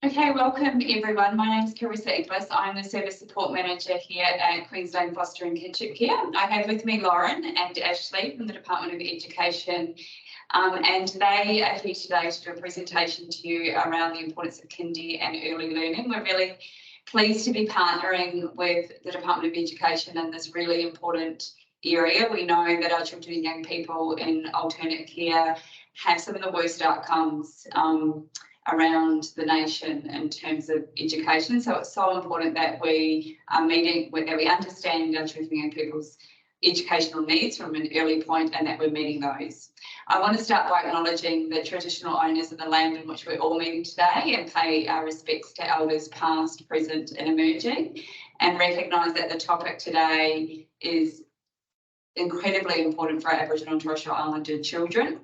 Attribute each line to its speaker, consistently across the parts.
Speaker 1: Okay, welcome everyone. My name is Carissa Inglis. I'm the Service Support Manager here at Queensland Foster and Kinship Care. I have with me Lauren and Ashley from the Department of Education, and they are here today to do a presentation to you around the importance of Kindy and Early Learning. We're really pleased to be partnering with the Department of Education in this really important area. We know that our children and young people in alternate care have some of the worst outcomes around the nation in terms of education. So it's so important that we are that we understand our children and young people's educational needs from an early point and that we're meeting those. I want to start by acknowledging the traditional owners of the land in which we're all meeting today and pay our respects to elders past, present and emerging, and recognise that the topic today is incredibly important for our Aboriginal and Torres Strait Islander children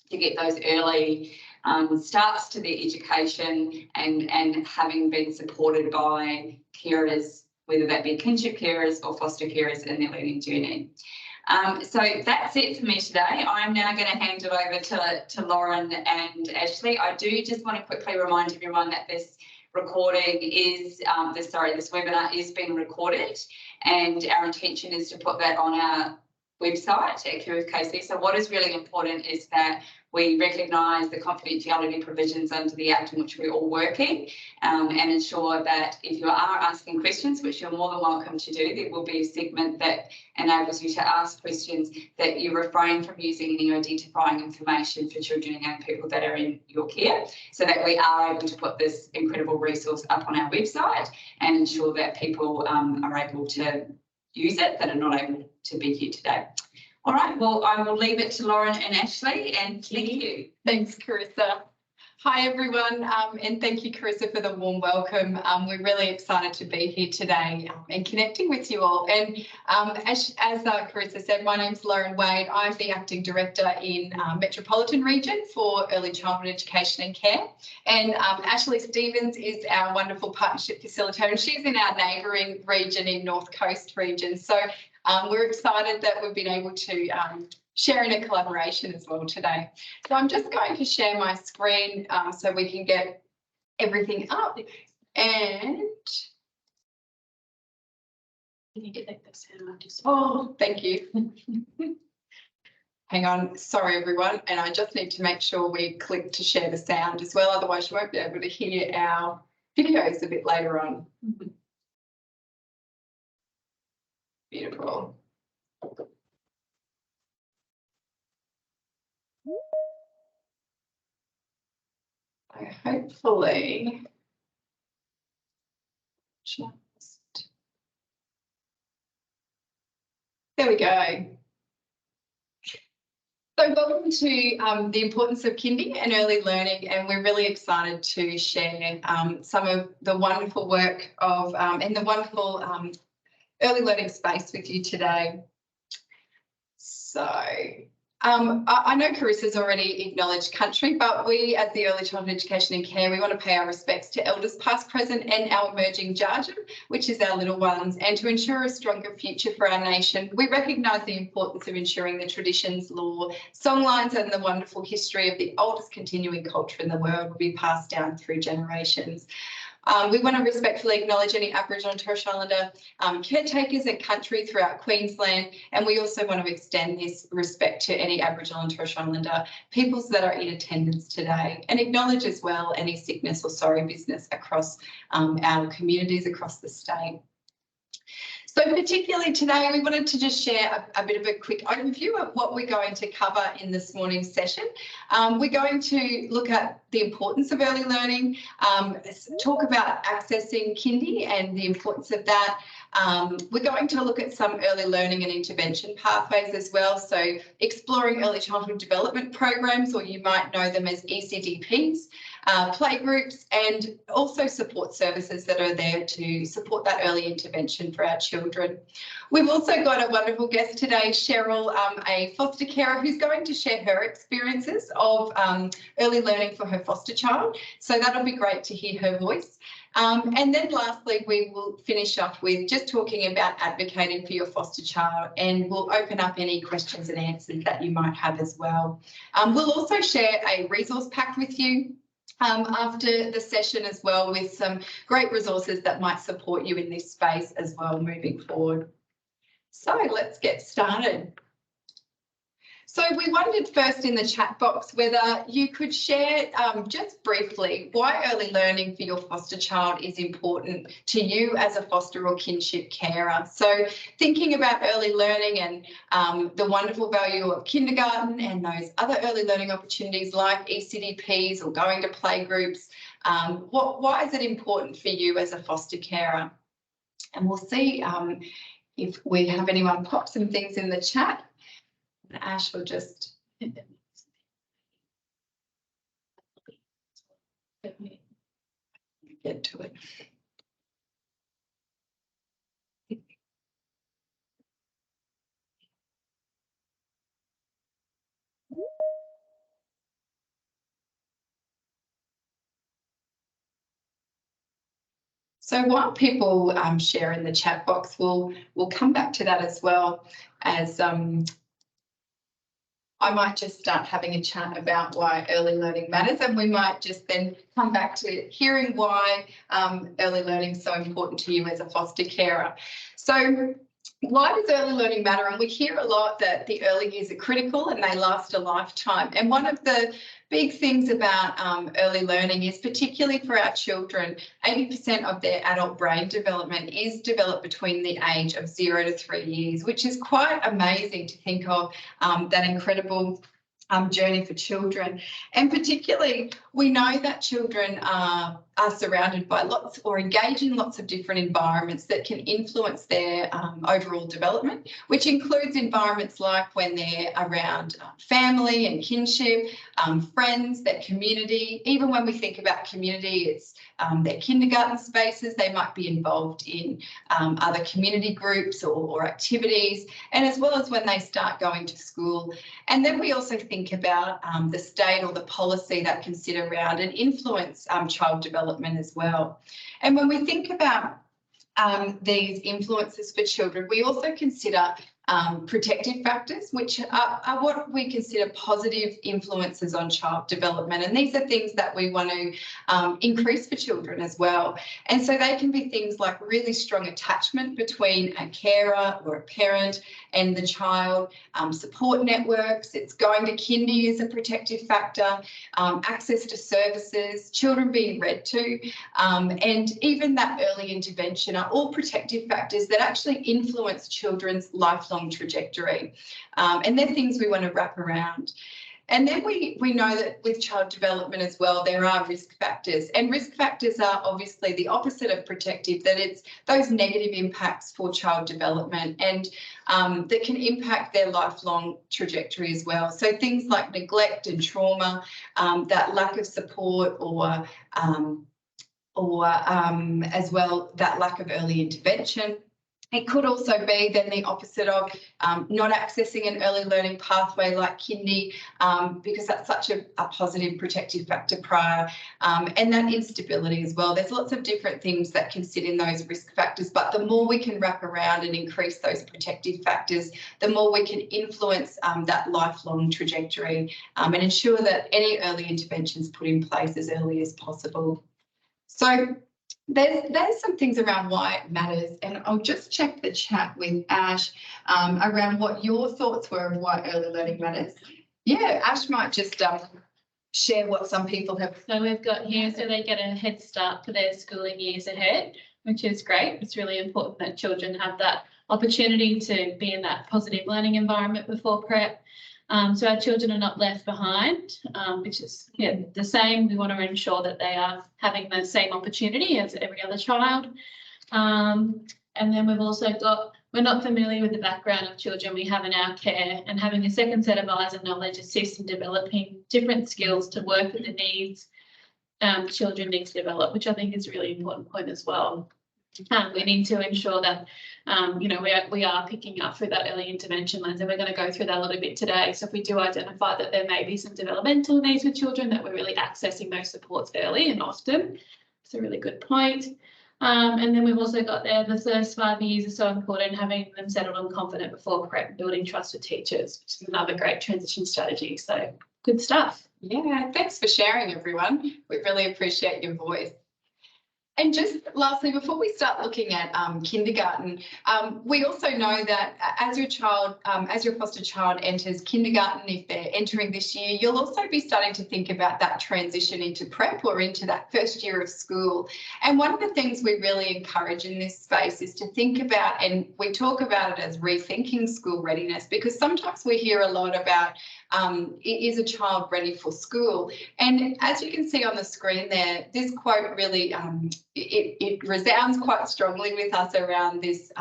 Speaker 1: to get those early starts to their education and having been supported by carers, whether that be kinship carers or foster carers in their learning journey. So that's it for me today. I'm now going to hand it over to Lauren and Ashley. I do just want to quickly remind everyone that this recording is, this webinar is being recorded, and our intention is to put that on our website at QFKC. So what is really important is that we recognise the confidentiality provisions under the Act in which we're all working, and ensure that if you are asking questions, which you're more than welcome to do, there will be a segment that enables you to ask questions, that you refrain from using any identifying information for children and young people that are in your care, so that we are able to put this incredible resource up on our website and ensure that people are able to use it that are not able to be here today. All right, well, I will leave it to Lauren and Ashley, and thank you.
Speaker 2: Thanks, Carissa. Hi, everyone, and thank you, Carissa, for the warm welcome. We're really excited to be here today and connecting with you all. And as Carissa said, my name's Lauren Wade. I'm the Acting Director in Metropolitan Region for Early Childhood Education and Care. And Ashley Stevens is our wonderful partnership facilitator, and she's in our neighbouring region in North Coast region. So we're excited that we've been able to share in a collaboration as well today. So I'm just going to share my screen so we can get everything up. And can you get that sound? Oh, thank you. Hang on, sorry everyone, and I just need to make sure we click to share the sound as well, otherwise you won't be able to hear our videos a bit later on. Beautiful. Hopefully, there we go. So welcome to the importance of Kindy and early learning, and we're really excited to share some of the wonderful work of and the wonderful early learning space with you today. So I know Carissa's already acknowledged country, but we at the Early Childhood Education and Care, we want to pay our respects to elders past, present and our emerging jargon, which is our little ones, and to ensure a stronger future for our nation. We recognise the importance of ensuring the traditions, law, songlines and the wonderful history of the oldest continuing culture in the world will be passed down through generations. We want to respectfully acknowledge any Aboriginal and Torres Strait Islander caretakers and country throughout Queensland, and we also want to extend this respect to any Aboriginal and Torres Strait Islander peoples that are in attendance today, and acknowledge as well any sickness or sorry business across our communities across the state. So particularly today, we wanted to just share a bit of a quick overview of what we're going to cover in this morning's session. We're going to look at the importance of early learning, talk about accessing Kindy and the importance of that. We're going to look at some early learning and intervention pathways as well. So exploring early childhood development programs, or you might know them as ECDPs, playgroups, and also support services that are there to support that early intervention for our children. We've also got a wonderful guest today, Cheryl, a foster carer, who's going to share her experiences of early learning for her foster child. So that'll be great to hear her voice. And then lastly, we will finish up with just talking about advocating for your foster child, and we'll open up any questions and answers that you might have as well. We'll also share a resource pack with you after the session as well, with some great resources that might support you in this space as well moving forward. So let's get started. So we wondered first in the chat box whether you could share just briefly why early learning for your foster child is important to you as a foster or kinship carer. So thinking about early learning and the wonderful value of kindergarten and those other early learning opportunities like ECDPs or going to playgroups, why is it important for you as a foster carer? And we'll see if we have anyone pop some things in the chat. Ash will just get to it. So while people share in the chat box, we'll come back to that as well, as I might just start having a chat about why early learning matters, and we might just then come back to hearing why early learning is so important to you as a foster carer. So why does early learning matter? And we hear a lot that the early years are critical and they last a lifetime. And one of the big things about early learning is, particularly for our children, 80% of their adult brain development is developed between the age of 0 to 3 years, which is quite amazing to think of, that incredible journey for children. And particularly, we know that children are surrounded by lots or engage in lots of different environments that can influence their overall development, which includes environments like when they're around family and kinship, friends, their community. Even when we think about community, it's their kindergarten spaces. They might be involved in other community groups or activities, and as well as when they start going to school. And then we also think about the state or the policy that can sit around and influence child development as well. And when we think about these influences for children, we also consider protective factors, which are what we consider positive influences on child development. And these are things that we want to increase for children as well. And so they can be things like really strong attachment between a carer or a parent and the child, support networks. It's going to kindy is a protective factor, access to services, children being read to, and even that early intervention are all protective factors that actually influence children's lifelong trajectory. And they're things we want to wrap around. And then we know that with child development as well, there are risk factors, and risk factors are obviously the opposite of protective, that it's those negative impacts for child development and that can impact their lifelong trajectory as well. So things like neglect and trauma, that lack of support, or as well that lack of early intervention. It could also be then the opposite of not accessing an early learning pathway like kindy, because that's such a positive protective factor prior, and that instability as well. There's lots of different things that can sit in those risk factors, but the more we can wrap around and increase those protective factors, the more we can influence that lifelong trajectory, and ensure that any early interventions put in place as early as possible. So there's some things around why it matters, and I'll just check the chat with Ash around what your thoughts were of why early learning matters. Yeah, Ash might just share what some people have.
Speaker 3: So we've got here, so they get a head start for their schooling years ahead, which is great. It's really important that children have that opportunity to be in that positive learning environment before prep. So our children are not left behind, which is the same. We want to ensure that they are having the same opportunity as every other child. And then we've also got, we're not familiar with the background of children we have in our care, and having a second set of eyes and knowledge assists in developing different skills to work with the needs children need to develop, which I think is a really important point as well. We need to ensure that, we are picking up through that early intervention lens, and we're going to go through that a little bit today. So if we do identify that there may be some developmental needs with children, that we're really accessing those supports early and often. It's a really good point. And then we've also got there, the first 5 years are so important, having them settled and confident before prep, building trust with teachers, which is another great transition strategy. So good stuff.
Speaker 2: Yeah, thanks for sharing, everyone. We really appreciate your voice. And just lastly, before we start looking at kindergarten, we also know that as your foster child enters kindergarten, if they're entering this year, you'll also be starting to think about that transition into prep or into that first year of school. And one of the things we really encourage in this space is to think about, and we talk about it as rethinking school readiness, because sometimes we hear a lot about is a child ready for school? And as you can see on the screen there, this quote really it resounds quite strongly with us around this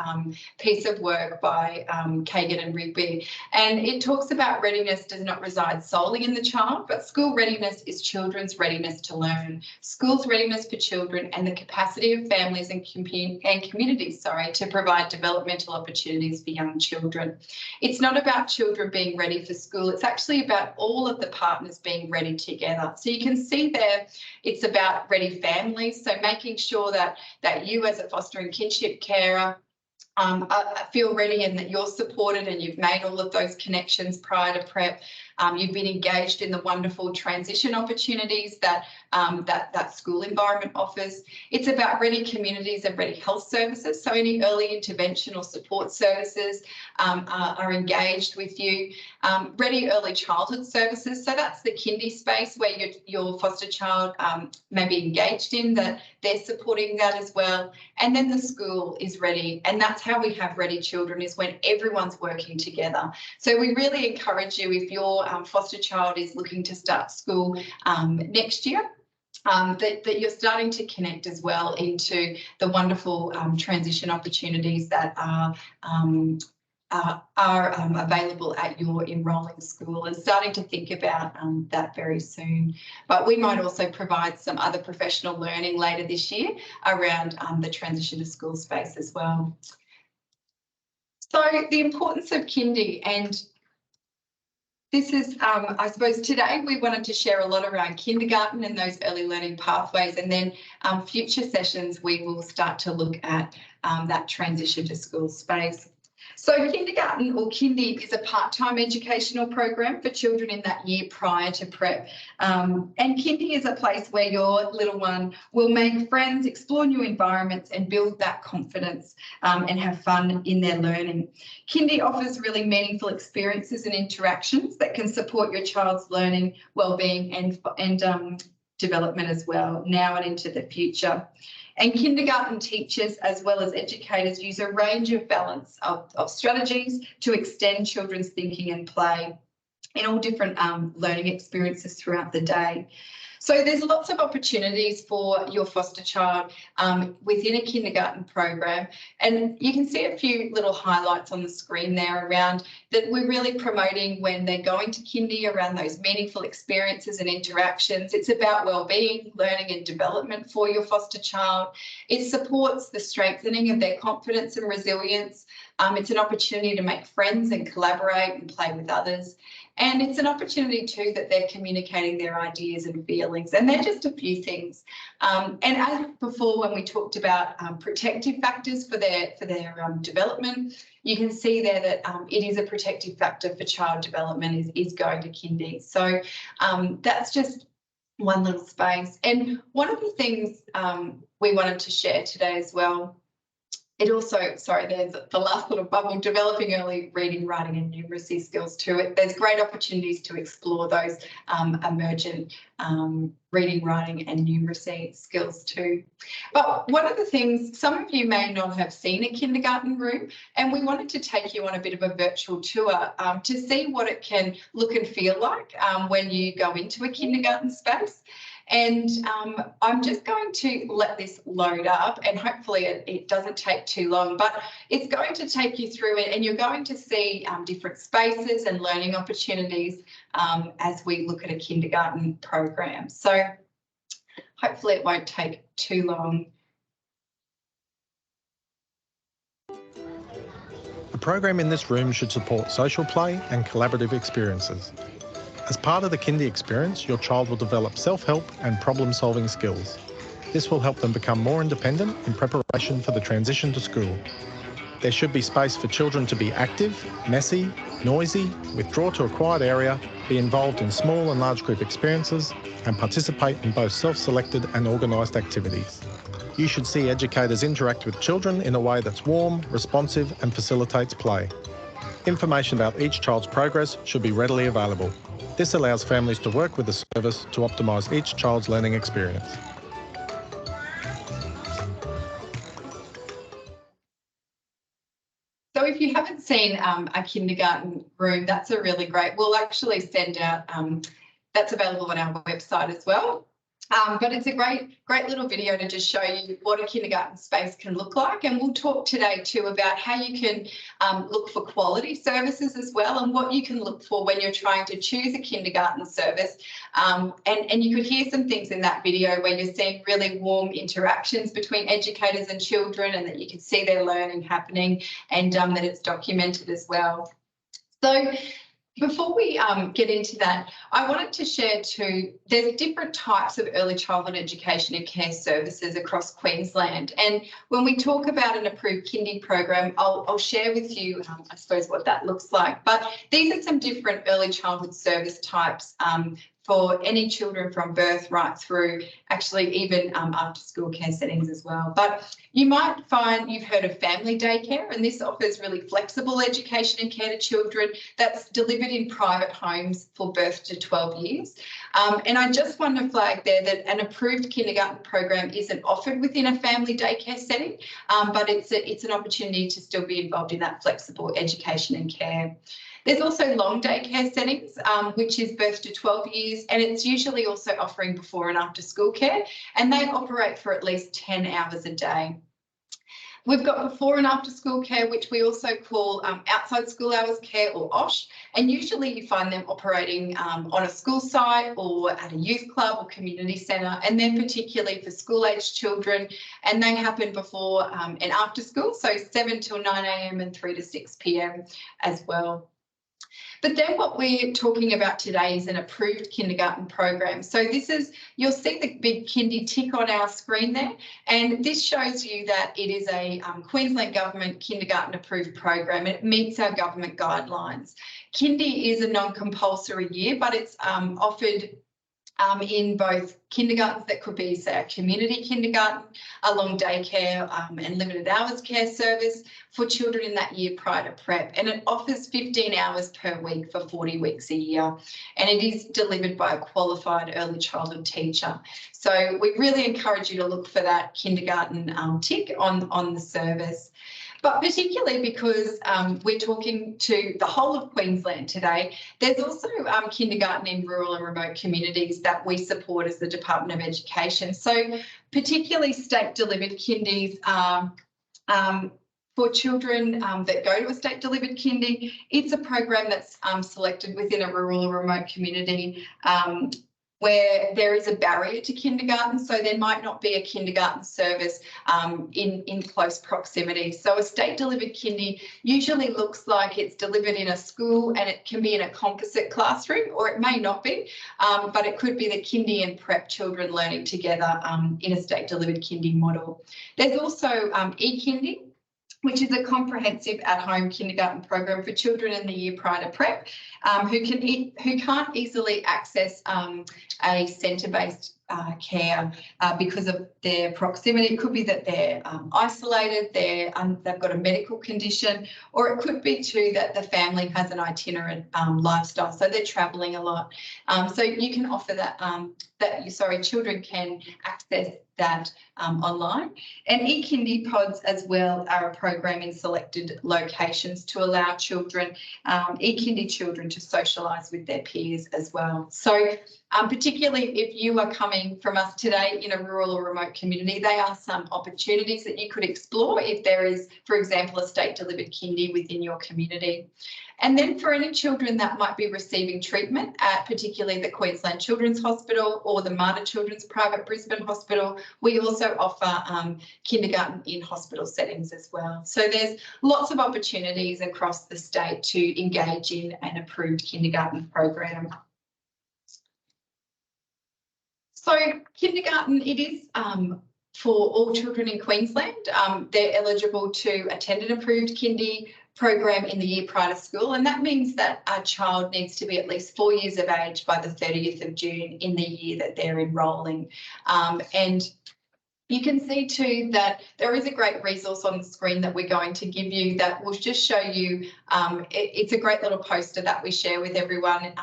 Speaker 2: piece of work by Kagan and Rigby. And it talks about readiness does not reside solely in the child, but school readiness is children's readiness to learn. School's readiness for children and the capacity of families and communities, to provide developmental opportunities for young children. It's not about children being ready for school. It's actually about all of the partners being ready together. So you can see there, it's about ready families. So making sure that you as a foster and kinship carer feel ready and that you're supported and you've made all of those connections prior to prep. You've been engaged in the wonderful transition opportunities that that school environment offers. It's about ready communities and ready health services. So any early intervention or support services are engaged with you. Ready early childhood services. So that's the kindy space where your foster child may be engaged in, that they're supporting that as well. And then the school is ready. And that's how we have ready children, is when everyone's working together. So we really encourage you, if your foster child is looking to start school next year, that you're starting to connect as well into the wonderful transition opportunities that are available at your enrolling school, and starting to think about that very soon. But we might also provide some other professional learning later this year around the transition to school space as well. So the importance of kindy, and this is, I suppose today we wanted to share a lot around kindergarten and those early learning pathways, and then future sessions we will start to look at that transition to school space. So kindergarten, or kindy, is a part-time educational program for children in that year prior to prep. And kindy is a place where your little one will make friends, explore new environments and build that confidence and have fun in their learning. Kindy offers really meaningful experiences and interactions that can support your child's learning, wellbeing and development as well, now and into the future. And kindergarten teachers, as well as educators, use a range of balance of strategies to extend children's thinking and play in all different learning experiences throughout the day. So there's lots of opportunities for your foster child within a kindergarten program, and you can see a few little highlights on the screen there around that we're really promoting when they're going to kindy, around those meaningful experiences and interactions. It's about wellbeing, learning and development for your foster child. It supports the strengthening of their confidence and resilience. It's an opportunity to make friends and collaborate and play with others. And it's an opportunity too that they're communicating their ideas and feelings. And they're just a few things. And as before, when we talked about protective factors for their development, you can see there that it is a protective factor for child development is going to kindy. So that's just one little space. And one of the things we wanted to share today as well, it also, there's the last little bubble, developing early reading, writing and numeracy skills too. There's great opportunities to explore those emergent reading, writing and numeracy skills too. But one of the things, some of you may not have seen a kindergarten room, and we wanted to take you on a bit of a virtual tour to see what it can look and feel like when you go into a kindergarten space. And I'm just going to let this load up, and hopefully it doesn't take too long, but it's going to take you through it, and you're going to see different spaces and learning opportunities as we look at a kindergarten program. So hopefully it won't take too long.
Speaker 4: The program in this room should support social play and collaborative experiences. As part of the kindy experience, your child will develop self-help and problem-solving skills. This will help them become more independent in preparation for the transition to school. There should be space for children to be active, messy, noisy, withdraw to a quiet area, be involved in small and large group experiences, and participate in both self-selected and organised activities. You should see educators interact with children in a way that's warm, responsive and facilitates play. Information about each child's progress should be readily available. This allows families to work with the service to optimise each child's learning experience.
Speaker 2: So if you haven't seen a kindergarten room, that's a really great, we'll actually send out, that's available on our website as well. But it's a great little video to just show you what a kindergarten space can look like. And we'll talk today too about how you can look for quality services as well, and what you can look for when you're trying to choose a kindergarten service. And you could hear some things in that video where you're seeing really warm interactions between educators and children, and that you can see their learning happening, and that it's documented as well. So before we get into that, I wanted to share too, there's different types of early childhood education and care services across Queensland. And when we talk about an approved kindy program, I'll share with you, I suppose, what that looks like. But these are some different early childhood service types for any children from birth right through, actually even after school care settings as well. But you might find you've heard of family daycare, and this offers really flexible education and care to children that's delivered in private homes for birth to 12 years. And I just want to flag there that an approved kindergarten program isn't offered within a family daycare setting, but it's an opportunity to still be involved in that flexible education and care. There's also long day care settings, which is birth to 12 years, and it's usually also offering before and after school care, and they operate for at least 10 hours a day. We've got before and after school care, which we also call outside school hours care, or OSH, and usually you find them operating on a school site or at a youth club or community centre, and they're particularly for school-aged children, and they happen before and after school, so 7 till 9 a.m. and 3 to 6 p.m. as well. But then what we're talking about today is an approved kindergarten program. So this is, you'll see the big kindy tick on our screen there, and this shows you that it is a Queensland Government kindergarten approved program, and it meets our government guidelines. Kindy is a non-compulsory year, but it's offered in both kindergartens that could be, say, a community kindergarten, a long day care and limited hours care service for children in that year prior to prep. And it offers 15 hours per week for 40 weeks a year. And it is delivered by a qualified early childhood teacher. So we really encourage you to look for that kindergarten tick on the service. But particularly because we're talking to the whole of Queensland today, there's also kindergarten in rural and remote communities that we support as the Department of Education. So particularly state-delivered kindies for children that go to a state-delivered kindy. It's a program that's selected within a rural or remote community where there is a barrier to kindergarten, so there might not be a kindergarten service in close proximity. So a state-delivered kindy usually looks like it's delivered in a school, and it can be in a composite classroom, or it may not be, but it could be the kindy and prep children learning together in a state-delivered kindy model. There's also e-kindy, which is a comprehensive at-home kindergarten program for children in the year prior to prep who can't easily access a centre-based care because of their proximity. It could be that they're isolated, they've got a medical condition, or it could be too that the family has an itinerant lifestyle, so they're travelling a lot. So you can offer that, children can access that online. And e-kindy pods as well are a program in selected locations to allow children, e-kindy children, to socialise with their peers as well. So particularly if you are coming from us today in a rural or remote community, they are some opportunities that you could explore if there is, for example, a state-delivered kindy within your community. And then for any children that might be receiving treatment at particularly the Queensland Children's Hospital or the Mater Children's Private Brisbane Hospital, we also offer kindergarten in hospital settings as well. So there's lots of opportunities across the state to engage in an approved kindergarten program. So kindergarten, it is for all children in Queensland. They're eligible to attend an approved kindy program in the year prior to school, and that means that our child needs to be at least 4 years of age by the 30th of June in the year that they're enrolling. And you can see too that there is a great resource on the screen that we're going to give you that will just show you, it's a great little poster that we share with everyone,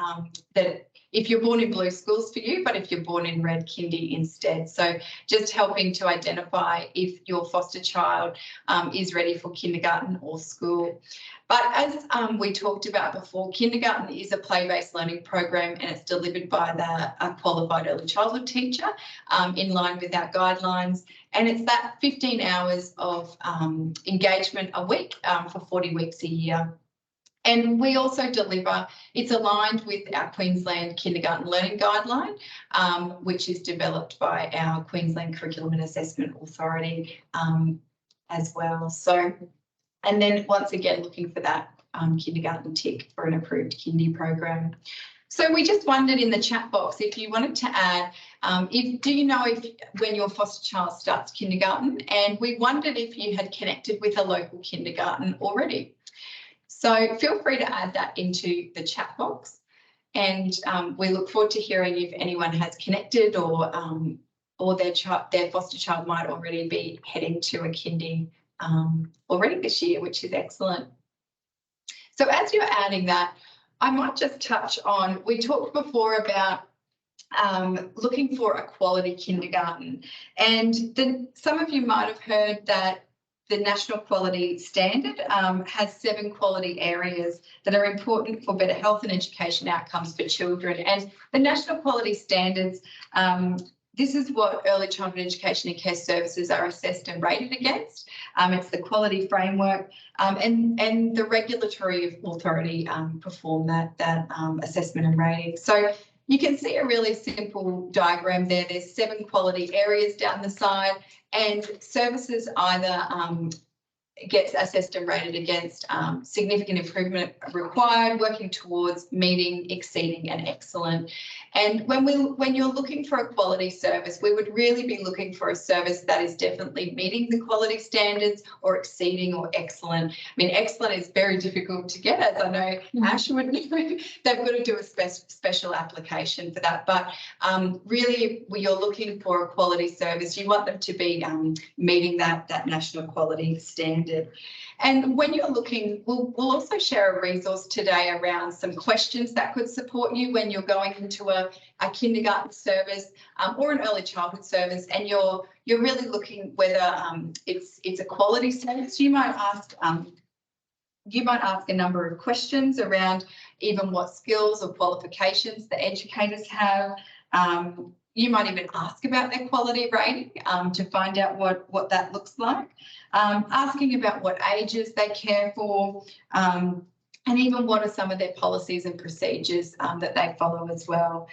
Speaker 2: that if you're born in blue, school's for you, but if you're born in red, kindy instead. So just helping to identify if your foster child is ready for kindergarten or school. But as we talked about before, kindergarten is a play-based learning program, and it's delivered by a qualified early childhood teacher in line with our guidelines. And it's that 15 hours of engagement a week for 40 weeks a year. And we also deliver, it's aligned with our Queensland Kindergarten Learning Guideline, which is developed by our Queensland Curriculum and Assessment Authority as well. So, and then once again, looking for that kindergarten tick for an approved kindy program. So we just wondered in the chat box if you wanted to add, do you know if when your foster child starts kindergarten? And we wondered if you had connected with a local kindergarten already. So feel free to add that into the chat box, and we look forward to hearing if anyone has connected or their foster child might already be heading to a kindy already this year, which is excellent. So as you're adding that, I might just touch on, we talked before about looking for a quality kindergarten, and then some of you might have heard that the National Quality Standard has 7 quality areas that are important for better health and education outcomes for children. And the National Quality Standards, this is what early childhood education and care services are assessed and rated against. It's the quality framework, and the regulatory authority perform that assessment and rating. So you can see a really simple diagram there. There's 7 quality areas down the side, and services either gets assessed and rated against significant improvement required, working towards meeting, exceeding and excellent. And when you're looking for a quality service, we would really be looking for a service that is definitely meeting the quality standards or exceeding or excellent. I mean, excellent is very difficult to get, as I know Ash would know. They've got to do a special application for that. But really, when you're looking for a quality service, you want them to be meeting that national quality standard. And when you're looking, we'll also share a resource today around some questions that could support you when you're going into a kindergarten service or an early childhood service, and you're really looking whether it's a quality service. You might ask a number of questions around even what skills or qualifications the educators have. You might even ask about their quality rating to find out what that looks like. Asking about what ages they care for, and even what are some of their policies and procedures that they follow as well.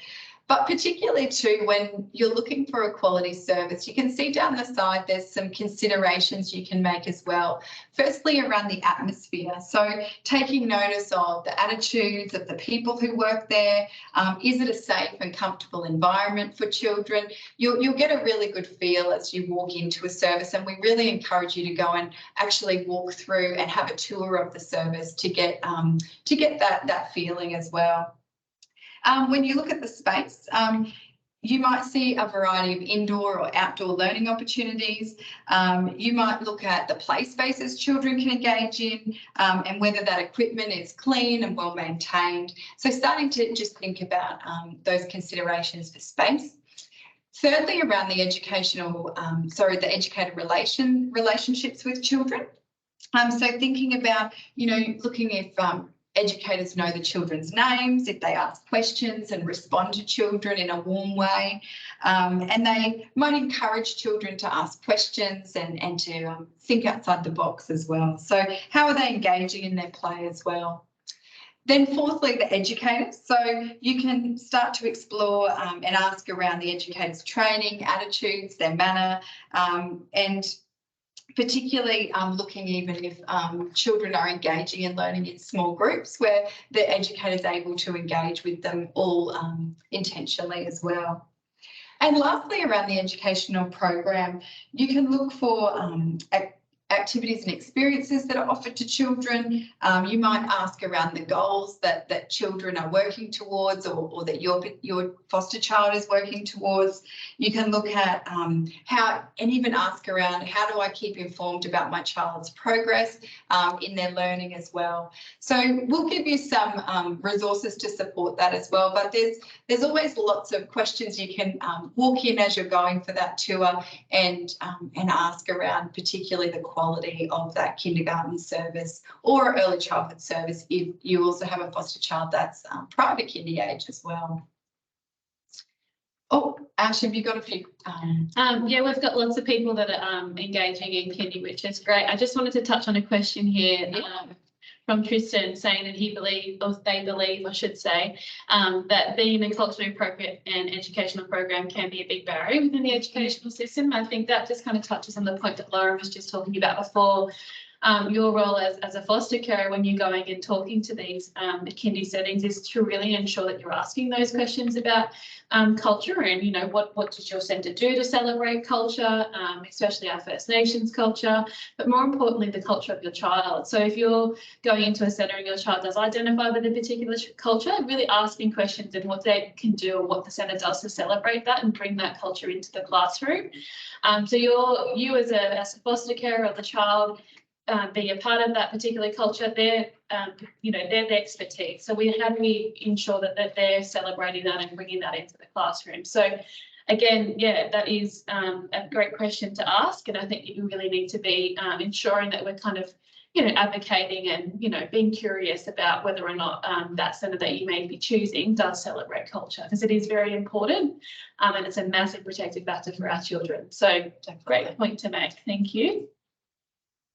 Speaker 2: But particularly too, when you're looking for a quality service, you can see down the side there's some considerations you can make as well. Firstly, around the atmosphere. So taking notice of the attitudes of the people who work there. Is it a safe and comfortable environment for children? You'll get a really good feel as you walk into a service, and we really encourage you to go and actually walk through and have a tour of the service to get that feeling as well. When you look at the space, you might see a variety of indoor or outdoor learning opportunities. You might look at the play spaces children can engage in, and whether that equipment is clean and well maintained. So starting to just think about those considerations for space. Thirdly, around the the educator relationships with children. So thinking about, looking if educators know the children's names, if they ask questions and respond to children in a warm way, and they might encourage children to ask questions and to think outside the box as well. So how are they engaging in their play as well? Then fourthly, the educators. So you can start to explore and ask around the educators' training, attitudes, their manner, and particularly looking even if children are engaging and learning in small groups where the educator is able to engage with them all intentionally as well. And lastly, around the educational program, you can look for activities and experiences that are offered to children. You might ask around the goals that children are working towards, or that your foster child is working towards. You can look at how, and even ask around, how do I keep informed about my child's progress in their learning as well. So we'll give you some resources to support that as well, but there's always lots of questions you can walk in as you're going for that tour and ask around, particularly the quality of that kindergarten service or early childhood service if you also have a foster child that's prior to kindy age as well. Oh, Ash, have you got a few?
Speaker 3: Yeah, we've got lots of people that are engaging in kindy, which is great. I just wanted to touch on a question here from Tristan, saying that he believes, or they believe, I should say, that being in a culturally appropriate and educational program can be a big barrier within the educational system. I think that just kind of touches on the point that Lauren was just talking about before. Your role as a foster carer when you're going and talking to these kindy settings is to really ensure that you're asking those questions about culture and, you know, what does your centre do to celebrate culture, especially our First Nations culture, but more importantly, the culture of your child. So if you're going into a centre and your child does identify with a particular culture, really asking questions and what they can do or what the centre does to celebrate that and bring that culture into the classroom. So you as a foster carer of the child, being a part of that particular culture, they're the expertise. So how do we ensure that they're celebrating that and bringing that into the classroom? So again, yeah, that is a great question to ask, and I think you really need to be ensuring that we're kind of, you know, advocating and, you know, being curious about whether or not that centre that you may be choosing does celebrate culture, because it is very important and it's a massive protective factor for our children. So great point to make. Thank you.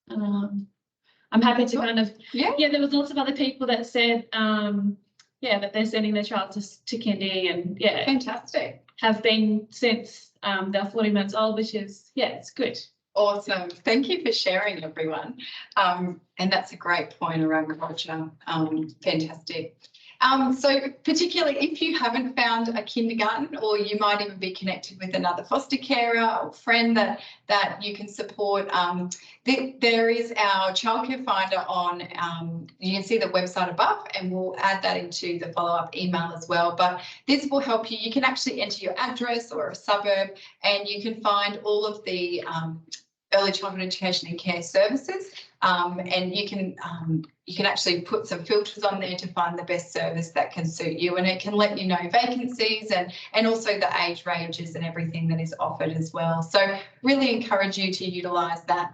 Speaker 3: I'm happy to kind of, there was lots of other people that said, that they're sending their child to kindy and
Speaker 2: fantastic.
Speaker 3: Have been since they're 40 months old, which is, it's good.
Speaker 2: Awesome. Thank you for sharing, everyone. And that's a great point around culture. Fantastic. So particularly if you haven't found a kindergarten, or you might even be connected with another foster carer or friend that you can support, there is our childcare finder on, you can see the website above, and we'll add that into the follow-up email as well. But this will help you. You can actually enter your address or a suburb, and you can find all of the early childhood education and care services, and you can actually put some filters on there to find the best service that can suit you, and it can let you know vacancies and also the age ranges and everything that is offered as well. So really encourage you to utilise that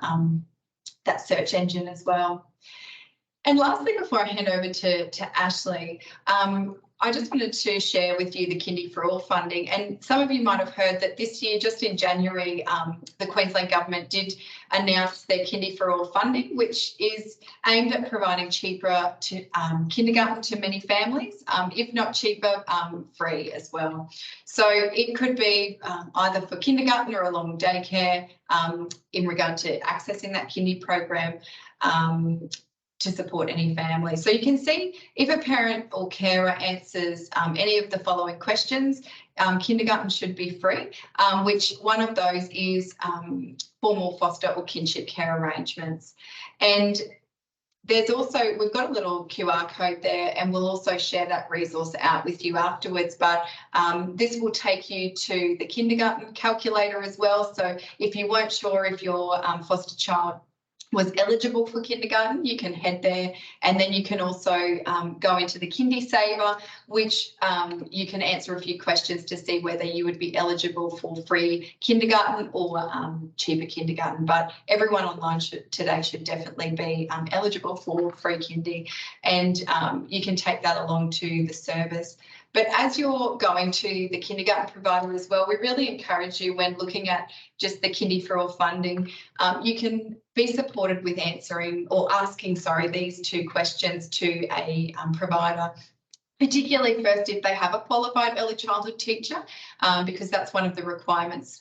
Speaker 2: that search engine as well. And lastly, before I hand over to Ashley, I just wanted to share with you the Kindy for All funding. And some of you might have heard that this year, just in January, the Queensland government did announce their Kindy for All funding, which is aimed at providing cheaper kindergarten to many families, if not cheaper, free as well. So it could be either for kindergarten or a long daycare in regard to accessing that kindy program, to support any family. So you can see if a parent or carer answers any of the following questions, kindergarten should be free, which one of those is formal foster or kinship care arrangements. And there's also, we've got a little QR code there, and we'll also share that resource out with you afterwards, but this will take you to the kindergarten calculator as well. So if you weren't sure if your foster child was eligible for kindergarten, you can head there, and then you can also go into the Kindy Saver, which you can answer a few questions to see whether you would be eligible for free kindergarten or cheaper kindergarten. But everyone online today should definitely be eligible for free kindy, and you can take that along to the service. But as you're going to the kindergarten provider as well, we really encourage you, when looking at just the Kindy for All funding, you can be supported with answering or asking, these two questions to a provider. Particularly first if they have a qualified early childhood teacher, because that's one of the requirements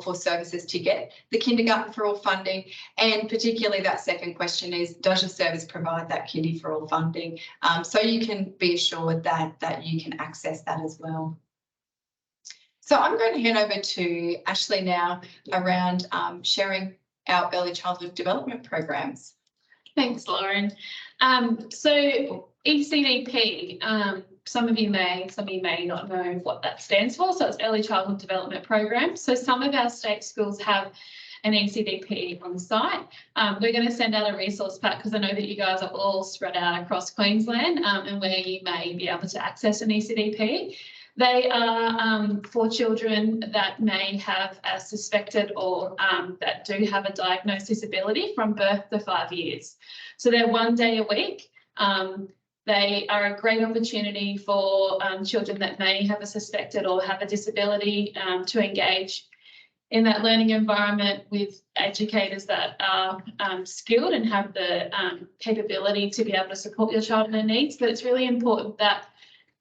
Speaker 2: for services to get the Kindergarten for All funding. And particularly that second question is, does your service provide that Kindy for All funding? So you can be assured that you can access that as well. So I'm going to hand over to Ashley now around sharing our early childhood development programs.
Speaker 3: Thanks, Lauren. So ECDP, some of you may not know what that stands for. So it's Early Childhood Development Program. So some of our state schools have an ECDP on site. We're going to send out a resource pack because I know that you guys are all spread out across Queensland and where you may be able to access an ECDP. They are for children that may have a suspected or that do have a diagnosed disability from birth to 5 years. So they're 1 day a week. They are a great opportunity for children that may have a suspected or have a disability to engage in that learning environment with educators that are skilled and have the capability to be able to support your child in their needs. But it's really important that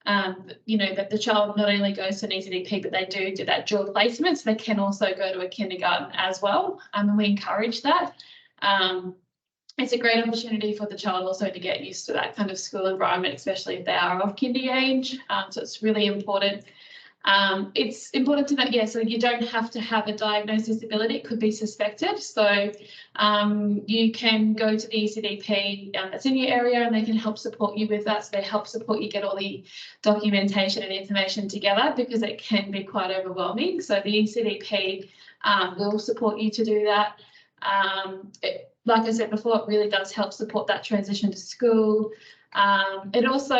Speaker 3: that the child not only goes to an ECDP, but they do that dual placement. So they can also go to a kindergarten as well. And we encourage that. It's a great opportunity for the child also to get used to that kind of school environment, especially if they are of kindy age. So it's really important. It's important to note, so you don't have to have a diagnosed disability. It could be suspected. So you can go to the ECDP that's in your area and they can help support you with that. So they help support you get all the documentation and information together because it can be quite overwhelming. So the ECDP will support you to do that. Like I said before, it really does help support that transition to school. It also,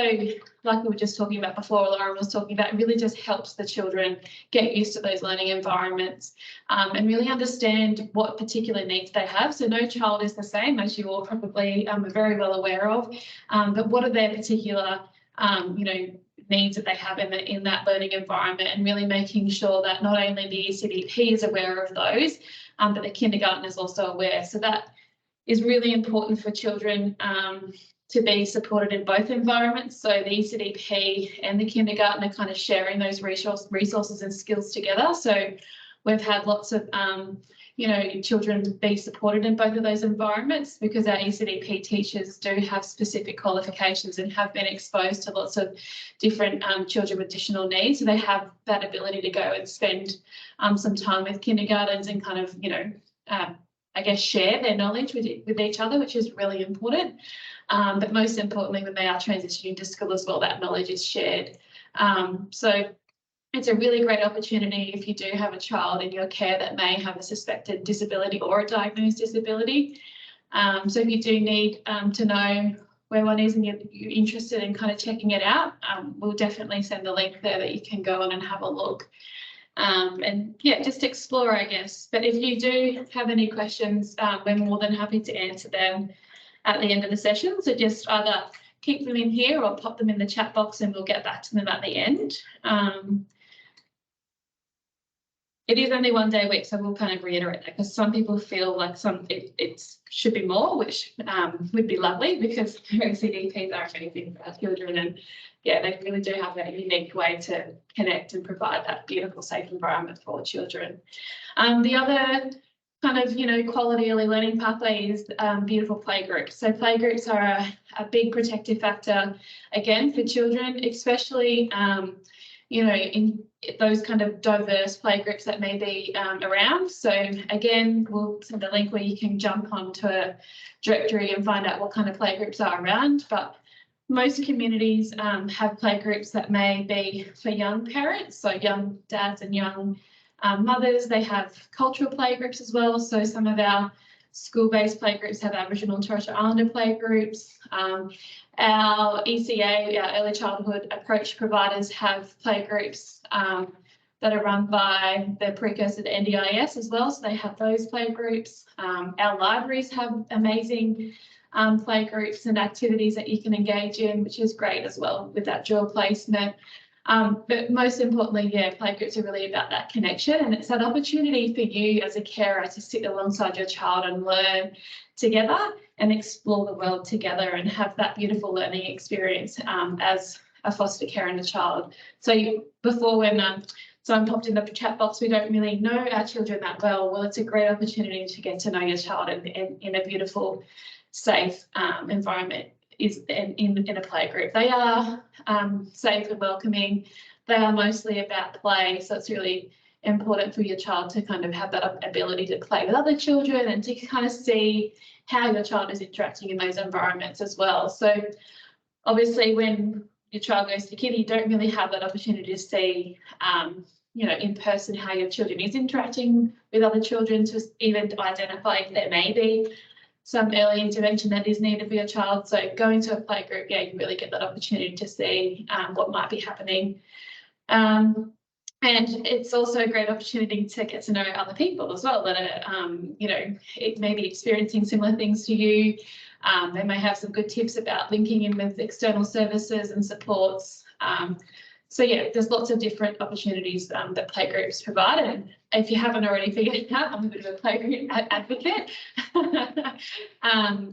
Speaker 3: like we were just talking about before, Lauren was talking about, it really just helps the children get used to those learning environments and really understand what particular needs they have. So no child is the same, as you all probably are very well aware of, but what are their particular, needs that they have in that learning environment, and really making sure that not only the ECDP is aware of those, but the kindergarten is also aware. So that is really important for children to be supported in both environments. So the ECDP and the kindergarten are kind of sharing those resources and skills together. So we've had lots of, children be supported in both of those environments because our ECDP teachers do have specific qualifications and have been exposed to lots of different children with additional needs. So they have that ability to go and spend some time with kindergartens and kind of, share their knowledge with each other, which is really important. But most importantly, when they are transitioning to school as well, that knowledge is shared. So it's a really great opportunity if you do have a child in your care that may have a suspected disability or a diagnosed disability. So if you do need to know where one is and you're interested in kind of checking it out, we'll definitely send the link there that you can go on and have a look. Just explore, I guess. But if you do have any questions, we're more than happy to answer them at the end of the session. So just either keep them in here or pop them in the chat box and we'll get back to them at the end. It is only 1 day a week, so we'll kind of reiterate that because some people feel like it should be more, which would be lovely because ECDPs are amazing for our children, and they really do have a unique way to connect and provide that beautiful, safe environment for children. The other kind of, quality early learning pathway is beautiful playgroups. So playgroups are a big protective factor, again, for children, especially, in those kind of diverse playgroups that may be around. So again, we'll send a link where you can jump onto a directory and find out what kind of playgroups are around. But most communities have playgroups that may be for young parents, so young dads and young mothers. They have cultural playgroups as well. So some of our school-based playgroups have Aboriginal and Torres Strait Islander playgroups. Our ECA, our early childhood approach providers, have playgroups that are run by the precursor to NDIS as well. So they have those playgroups. Our libraries have amazing playgroups and activities that you can engage in, which is great as well with that dual placement. But most importantly, playgroups are really about that connection, and it's that opportunity for you as a carer to sit alongside your child and learn together and explore the world together and have that beautiful learning experience as a foster care and a child. So before when someone popped in the chat box, we don't really know our children that well. Well, it's a great opportunity to get to know your child in a beautiful, safe environment. Is in a playgroup. They are safe and welcoming. They are mostly about play, so it's really important for your child to kind of have that ability to play with other children and to kind of see how your child is interacting in those environments as well. So obviously when your child goes to kindy, you don't really have that opportunity to see, in person how your children is interacting with other children, to even identify if there may be some early intervention that is needed for your child. So going to a playgroup, yeah, you really get that opportunity to see what might be happening. And it's also a great opportunity to get to know other people as well that are, it may be experiencing similar things to you. They may have some good tips about linking in with external services and supports. So yeah, there's lots of different opportunities that playgroups provide, and if you haven't already figured it out, I'm a bit of a playgroup advocate.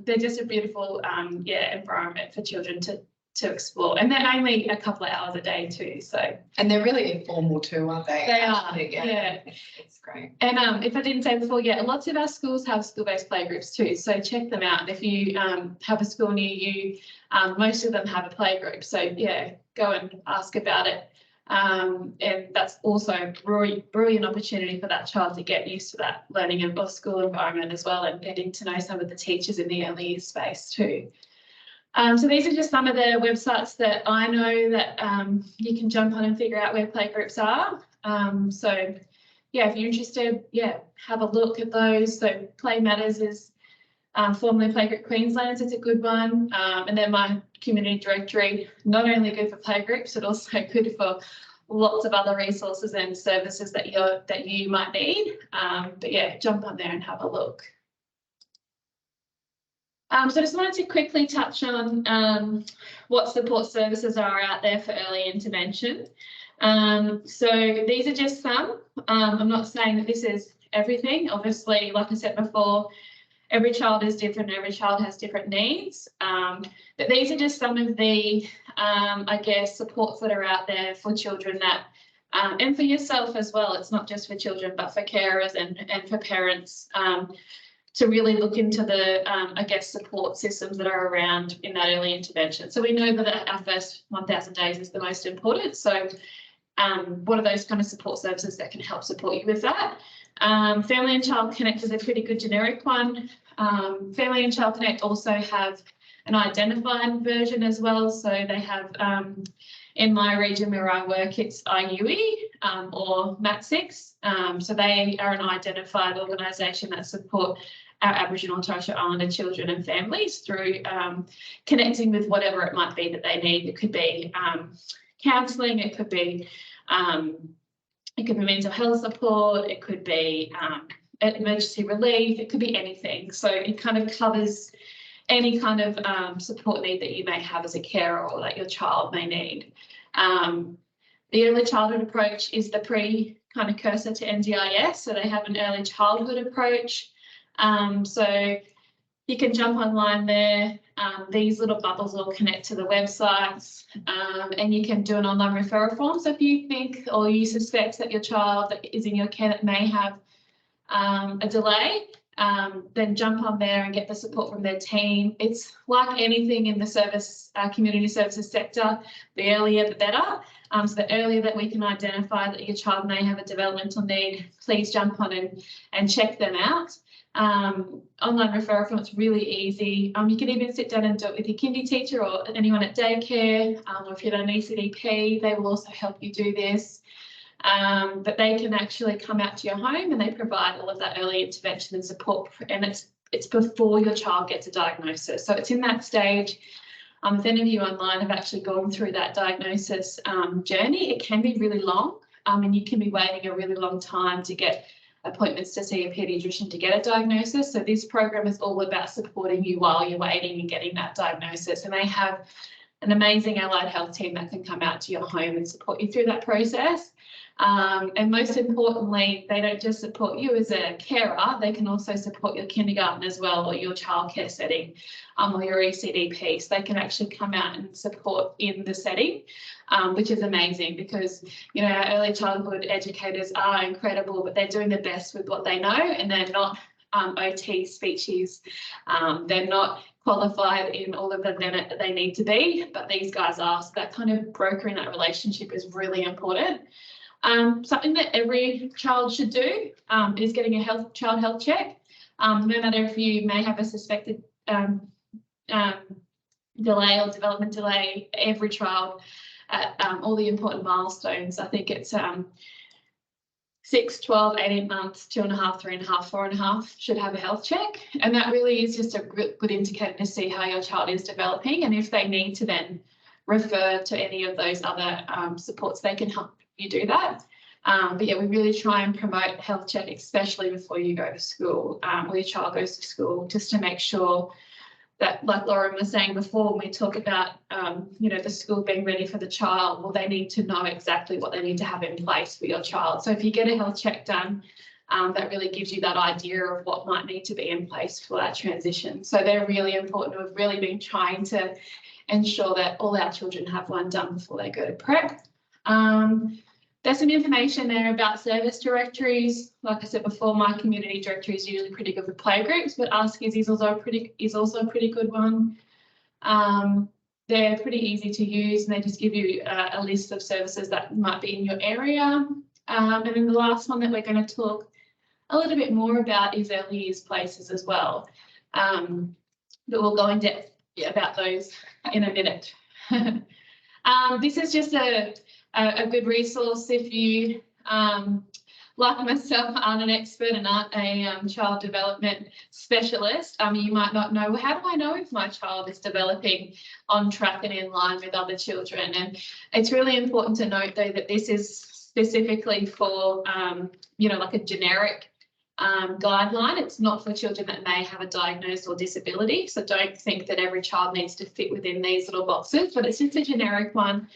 Speaker 3: They're just a beautiful environment for children to explore, and they're only a couple of hours a day too. So, and
Speaker 2: they're really informal too, aren't they?
Speaker 3: They are. Yeah,
Speaker 2: it's great.
Speaker 3: And if I didn't say before, yeah, lots of our schools have school-based playgroups too. So check them out. And if you have a school near you, most of them have a playgroup. So yeah, go and ask about it. And that's also a brilliant opportunity for that child to get used to that learning or school environment as well, and getting to know some of the teachers in the early years space too. So these are just some of the websites that I know that you can jump on and figure out where playgroups are. So yeah, if you're interested, yeah, have a look at those. So Play Matters is formerly Playgroup Queensland, it's a good one. And then my community directory, not only good for playgroups, but also good for lots of other resources and services that you might need. But yeah, jump on there and have a look. So I just wanted to quickly touch on what support services are out there for early intervention. So these are just some. I'm not saying that this is everything. Obviously, like I said before, every child is different, every child has different needs. But these are just some of the, I guess, supports that are out there for children that, and for yourself as well. It's not just for children, but for carers and for parents. To really look into the, I guess, support systems that are around in that early intervention. So we know that our first 1,000 days is the most important. So what are those kind of support services that can help support you with that? Family and Child Connect is a pretty good generic one. Family and Child Connect also have an identified version as well. So they have, in my region where I work, it's IUE or MAT6. So they are an identified organisation that support our Aboriginal and Torres Strait Islander children and families through connecting with whatever it might be that they need. It could be counselling, it could be mental health support, it could be emergency relief, it could be anything. So it kind of covers any kind of support need that you may have as a carer or that your child may need. The early childhood approach is the kind of cursor to NDIS. So they have an early childhood approach. So you can jump online there. These little bubbles will connect to the websites, and you can do an online referral form. So if you think or you suspect that your child that is in your care that may have a delay, then jump on there and get the support from their team. It's like anything in the service, community services sector, the earlier the better. So the earlier that we can identify that your child may have a developmental need, please jump on and check them out. Online referral form, it's really easy. You can even sit down and do it with your kindy teacher or anyone at daycare, or if you're an ECDP, they will also help you do this. But they can actually come out to your home and they provide all of that early intervention and support, and it's before your child gets a diagnosis. So it's in that stage. If any of you online have actually gone through that diagnosis journey, it can be really long, and you can be waiting a really long time to get appointments to see a paediatrician to get a diagnosis. So this program is all about supporting you while you're waiting and getting that diagnosis. And they have an amazing allied health team that can come out to your home and support you through that process. And most importantly, they don't just support you as a carer, they can also support your kindergarten as well, or your childcare setting, or your ECDP. So they can actually come out and support in the setting, which is amazing because, you know, our early childhood educators are incredible, but they're doing the best with what they know, and they're not OT speeches. They're not qualified in all of the minute that they need to be, but these guys are. So that kind of brokering that relationship is really important. Something that every child should do is getting a child health check. No matter if you may have a suspected delay or development delay, every child at all the important milestones, I think it's 6, 12, 18 months, 2.5, 3.5, 4.5 should have a health check. And that really is just a good indicator to see how your child is developing. And if they need to then refer to any of those other supports, they can help you do that. But yeah, we really try and promote health check, especially before you go to school, or your child goes to school, just to make sure that, like Lauren was saying before, when we talk about, you know, the school being ready for the child, well, they need to know exactly what they need to have in place for your child. So if you get a health check done, that really gives you that idea of what might need to be in place for that transition. So they're really important. We've really been trying to ensure that all our children have one done before they go to prep. There's some information there about service directories. Like I said before, my community directory is usually pretty good for playgroups, but Ask Is also a pretty good one. They're pretty easy to use, and they just give you a list of services that might be in your area. And then the last one that we're going to talk a little bit more about is early years places as well. But we'll go in depth about those in a minute. This is just a good resource if you, like myself, aren't an expert and aren't a child development specialist. You might not know, well, how do I know if my child is developing on track and in line with other children? And it's really important to note, though, that this is specifically for, you know, like a generic guideline. It's not for children that may have a diagnosis or disability. So don't think that every child needs to fit within these little boxes, but it's just a generic one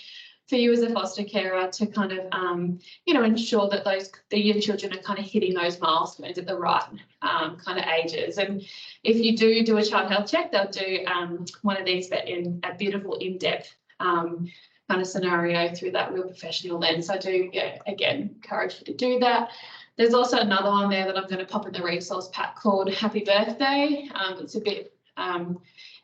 Speaker 3: for you as a foster carer to kind of, you know, ensure that your children are kind of hitting those milestones at the right kind of ages. And if you do a child health check, they'll do one of these, but in a beautiful in-depth kind of scenario through that real professional lens. I do, yeah, again, encourage you to do that. There's also another one there that I'm going to pop in the resource pack called Happy Birthday. It's a bit,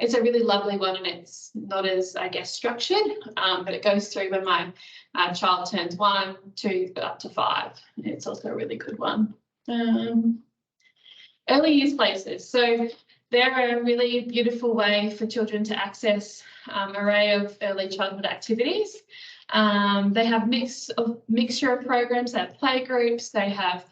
Speaker 3: it's a really lovely one, and it's not as, I guess, structured, but it goes through when my child turns 1, 2, up to 5. It's also a really good one. Early years places. So they're a really beautiful way for children to access an array of early childhood activities. They have mixture of programs. They have playgroups. They have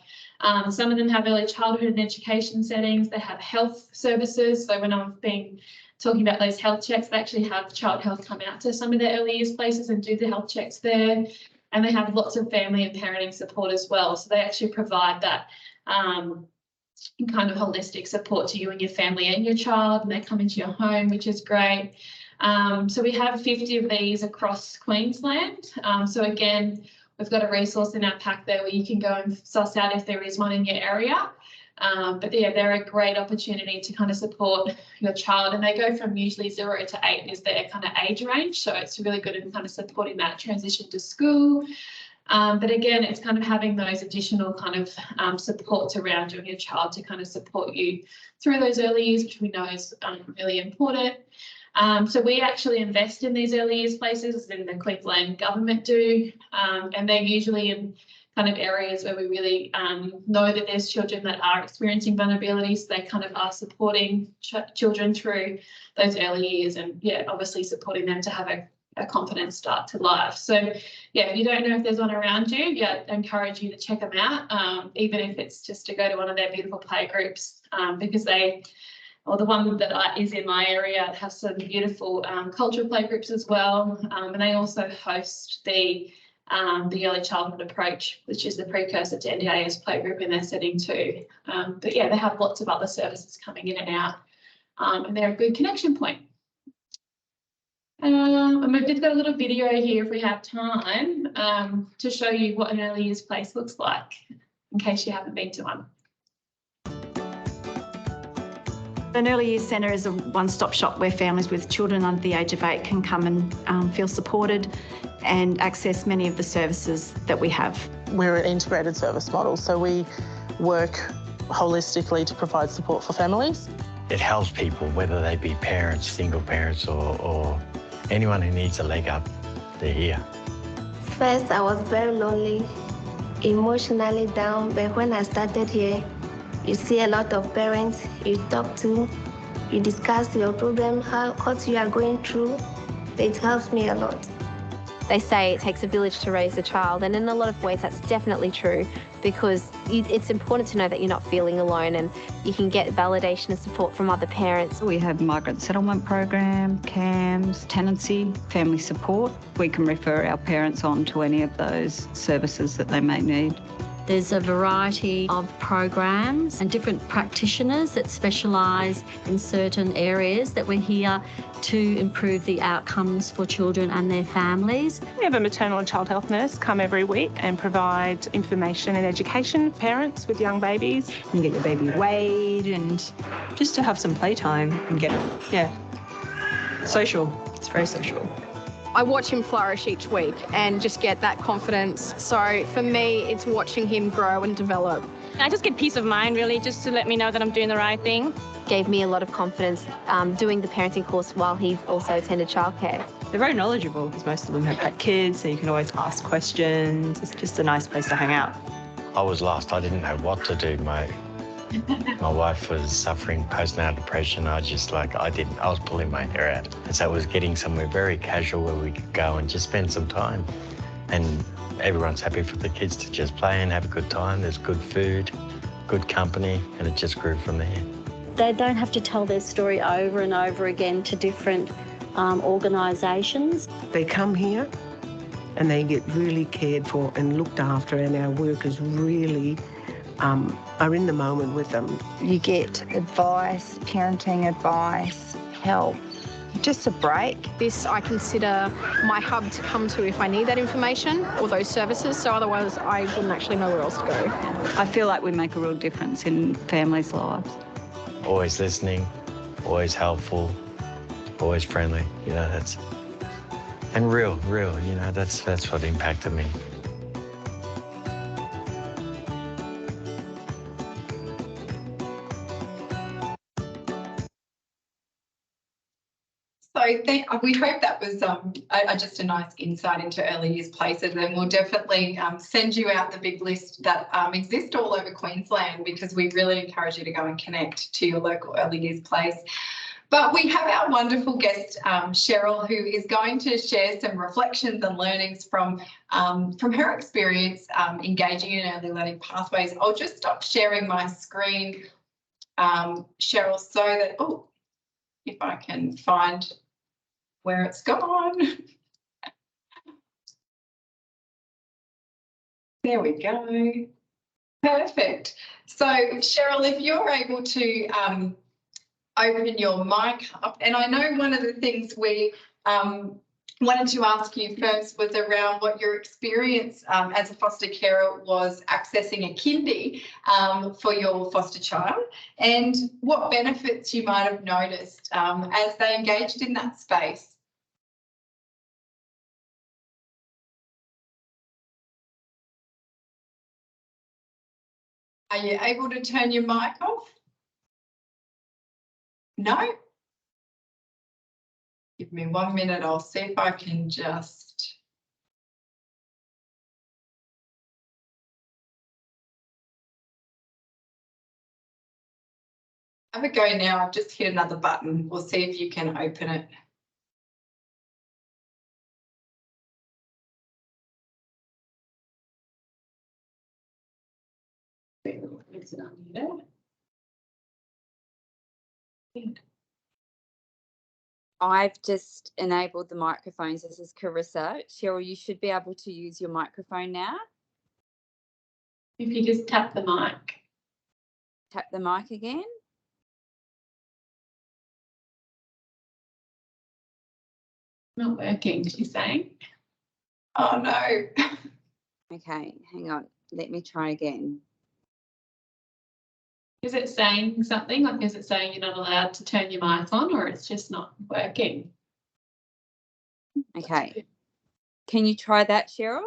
Speaker 3: some of them have early childhood and education settings. They have health services. So when I've been talking about those health checks, they actually have child health come out to some of their early years places and do the health checks there. And they have lots of family and parenting support as well. So they actually provide that kind of holistic support to you and your family and your child, and they come into your home, which is great. So we have 50 of these across Queensland. So again, we've got a resource in our pack there where you can go and suss out if there is one in your area. But yeah, they're a great opportunity to kind of support your child, and they go from usually 0 to 8 is their kind of age range. So it's really good in kind of supporting that transition to school. But again, it's kind of having those additional kind of supports around you and your child to kind of support you through those early years, which we know is really important. So we actually invest in these early years places, and the Queensland government do, and they're usually in kind of areas where we really know that there's children that are experiencing vulnerability, so they kind of are supporting children through those early years, and yeah, obviously supporting them to have a confident start to life. So yeah, if you don't know if there's one around you, yeah, I encourage you to check them out, even if it's just to go to one of their beautiful playgroups, because or the one that is in my area has some beautiful cultural playgroups as well, and they also host the early childhood approach, which is the precursor to NDIS playgroup in their setting too. But yeah, they have lots of other services coming in and out, and they're a good connection point. And we've just got a little video here if we have time to show you what an early years place looks like, in case you haven't been to one.
Speaker 5: An early years centre is a one-stop shop where families with children under the age of 8 can come and feel supported and access many of the services that we have.
Speaker 6: We're an integrated service model, so we work holistically to provide support for families.
Speaker 7: It helps people, whether they be parents, single parents, or anyone who needs a leg up, they're here.
Speaker 8: First, I was very lonely. emotionally down, but when I started here, you see a lot of parents you talk to, you discuss your problem, what you are going through. It helps me a lot.
Speaker 9: They say it takes a village to raise a child, and in a lot of ways that's definitely true, because it's important to know that you're not feeling alone and you can get validation and support from other parents.
Speaker 10: We have migrant settlement program, CAMS, tenancy, family support. We can refer our parents on to any of those services that they may need.
Speaker 11: There's a variety of programs and different practitioners that specialise in certain areas that we're here to improve the outcomes for children and their families.
Speaker 12: We have a maternal and child health nurse come every week and provide information and education for parents with young babies.
Speaker 13: You can get your baby weighed and just to have some playtime and get, social. It's very social.
Speaker 14: I watch him flourish each week and just get that confidence. So for me, it's watching him grow and develop.
Speaker 15: I just get peace of mind, really, just to let me know that I'm doing the right thing.
Speaker 9: Gave me a lot of confidence doing the parenting course while he also attended childcare.
Speaker 13: They're very knowledgeable because most of them have had kids, so you can always ask questions. It's just a nice place to hang out.
Speaker 7: I was lost. I didn't know what to do. My wife was suffering postnatal depression. I was pulling my hair out. And so it was getting somewhere very casual where we could go and just spend some time. And everyone's happy for the kids to just play and have a good time. There's good food, good company, and it just grew from there.
Speaker 11: They don't have to tell their story over and over again to different organisations.
Speaker 16: They come here and they get really cared for and looked after, and our workers really are in the moment with them.
Speaker 17: You get advice, parenting advice, help, just a break.
Speaker 14: This I consider my hub to come to if I need that information or those services, so otherwise I wouldn't actually know where else to go.
Speaker 10: I feel like we make a real difference in families' lives.
Speaker 7: Always listening, always helpful, always friendly, and real, that's what impacted me.
Speaker 2: So we hope that was just a nice insight into early years places, and we'll definitely send you out the big list that exist all over Queensland, because we really encourage you to go and connect to your local early years place. But we have our wonderful guest, Cheryl, who is going to share some reflections and learnings from her experience engaging in early learning pathways. I'll just stop sharing my screen, Cheryl, so that, if I can find where it's gone. There we go. Perfect. So, Cheryl, if you're able to open your mic up, and I know one of the things we wanted to ask you first was around what your experience as a foster carer was accessing a kindy for your foster child, and what benefits you might have noticed as they engaged in that space. Are you able to turn your mic off? No? Give me 1 minute, I'll see if I can just. Have a go now. I've just hit another button. We'll see if you can open it. Is it unmuted?
Speaker 18: I've just enabled the microphones. This is Carissa. Cheryl, you should be able to use your microphone now.
Speaker 3: If you just tap the mic.
Speaker 18: Tap the mic again.
Speaker 3: Not working, she's saying.
Speaker 2: Oh no.
Speaker 18: Okay, hang on. Let me try again.
Speaker 3: Is it saying something? Like, is it saying you're not allowed to turn your mic on, or it's just not working?
Speaker 18: Okay. Can you try that, Cheryl?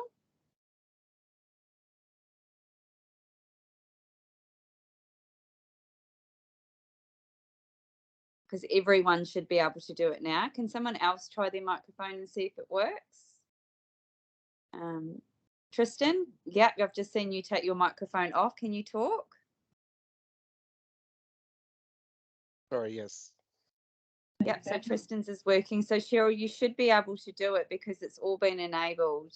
Speaker 18: Because everyone should be able to do it now. Can someone else try their microphone and see if it works? Tristan, yep, I've just seen you take your microphone off. Can you talk?
Speaker 19: Sorry, yes.
Speaker 18: Yep, so Tristan's is working. So Cheryl, you should be able to do it because it's all been enabled.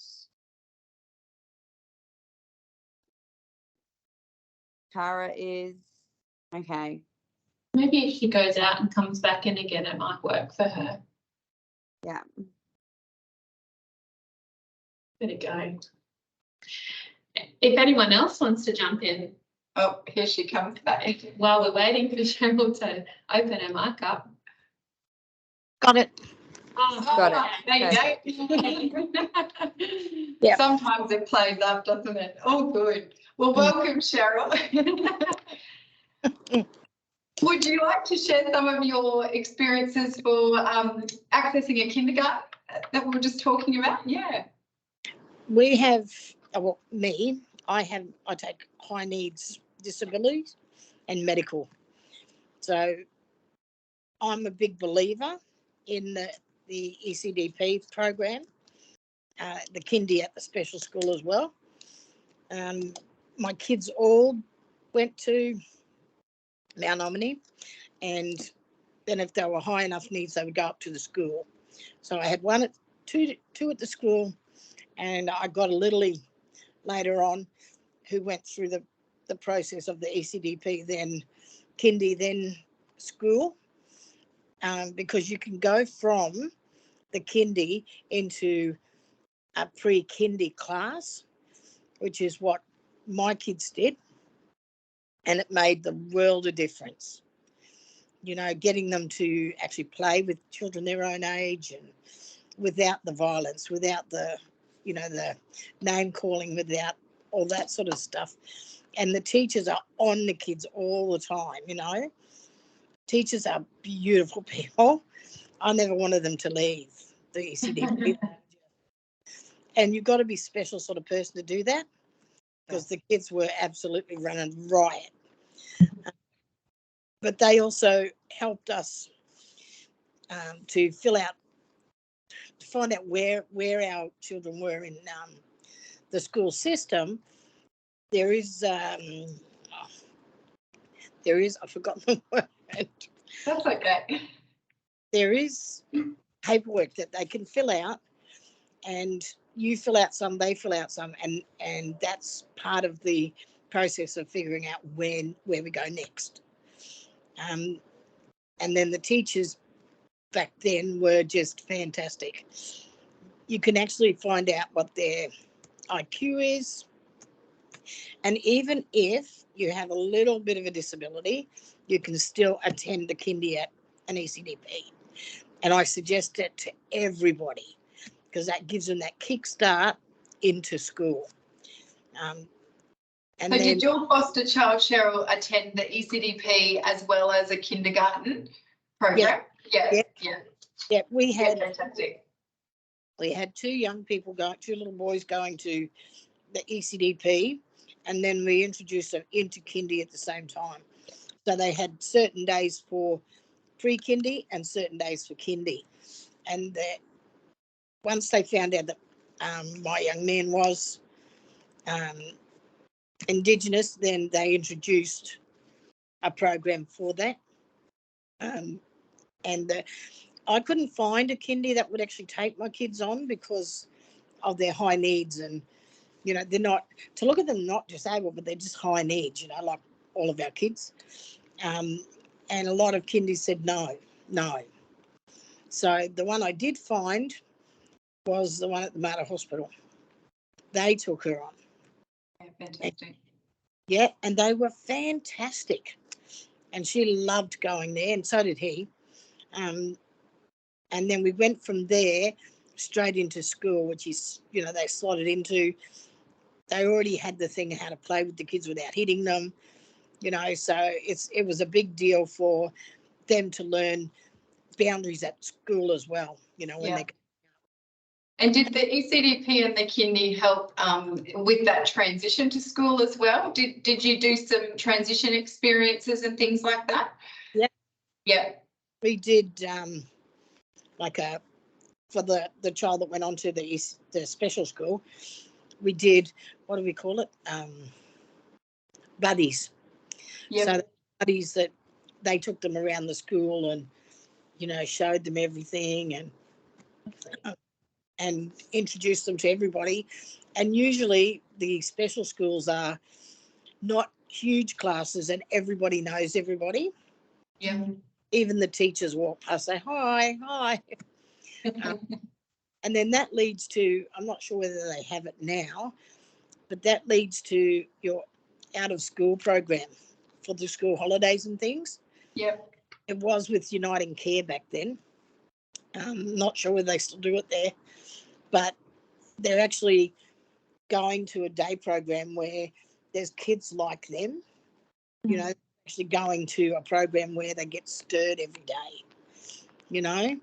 Speaker 18: Tara is okay.
Speaker 3: Maybe if she goes out and comes back in again, it might work for her.
Speaker 18: Yeah.
Speaker 3: Better go. If anyone else wants to jump in.
Speaker 2: Oh, here she comes back.
Speaker 3: While we're waiting for Cheryl to open her mic up.
Speaker 20: Got it.
Speaker 3: Oh,
Speaker 18: got it.
Speaker 2: There you go.
Speaker 20: Yep.
Speaker 2: Sometimes it plays up, doesn't it? Oh, good. Well, welcome, Cheryl. Would you like to share some of your experiences for accessing a kindergarten that we were just talking about? Yeah.
Speaker 20: We have, well, I take high needs disabilities and medical. So I'm a big believer in the ECDP program, the kindy at the special school as well. My kids all went to Mount Omni, and then if they were high enough needs, they would go up to the school. So I had two at the school, and I got a littlie later on who went through the process of the ECDP, then kindy, then school, because you can go from the kindy into a pre-kindy class, which is what my kids did, and it made the world of difference. You know, getting them to actually play with children their own age and without the violence, without the, you know, the name calling, without all that sort of stuff. And the teachers are on the kids all the time, you know. Teachers are beautiful people. I never wanted them to leave the ECDP. And you've got to be a special sort of person to do that, because the kids were absolutely running riot. But they also helped us to find out where our children were in the school system. There is, I've forgotten the word.
Speaker 2: That's okay.
Speaker 20: There is paperwork that they can fill out, and you fill out some, they fill out some, and that's part of the process of figuring out where we go next. And then the teachers back then were just fantastic. You can actually find out what their IQ is, and even if you have a little bit of a disability, you can still attend the kindy at an ECDP. And I suggest it to everybody, because that gives them that kickstart into school.
Speaker 2: And so did your foster child, Cheryl, attend the ECDP as well as a kindergarten program? Yeah.
Speaker 20: We had
Speaker 2: fantastic.
Speaker 20: We had two little boys going to the ECDP, and then we introduced them into kindy at the same time. So they had certain days for pre-kindy and certain days for kindy. And once they found out that my young man was Indigenous, then they introduced a program for that. And I couldn't find a kindy that would actually take my kids on because of their high needs, and you know, they're not, to look at them, not disabled, but they're just high needs, you know, like all of our kids. And a lot of kindies said no. So the one I did find was the one at the Mater Hospital. They took her on.
Speaker 2: Yeah, fantastic.
Speaker 20: And they were fantastic. And she loved going there, and so did he. And then we went from there straight into school, which is, you know, they slotted into. They already had the thing how to play with the kids without hitting them, you know, so it was a big deal for them to learn boundaries at school as well, you know, when they.
Speaker 2: And did the ECDP and the kindy help with that transition to school as well? Did you do some transition experiences and things like that? Yeah.
Speaker 20: We did for the child that went on to the special school, we did, what do we call it? Buddies.
Speaker 2: Yep.
Speaker 20: So buddies that they took them around the school and, you know, showed them everything and introduced them to everybody. And usually the special schools are not huge classes and everybody knows everybody.
Speaker 2: Yeah.
Speaker 20: Even the teachers walk past, say, hi. And then that leads to, I'm not sure whether they have it now, but that leads to your out of school program for the school holidays and things.
Speaker 2: Yep.
Speaker 20: It was with Uniting Care back then. Not sure whether they still do it there, but they're actually going to a day program where there's kids like them, you know, actually going to a program where they get stirred every day, you know,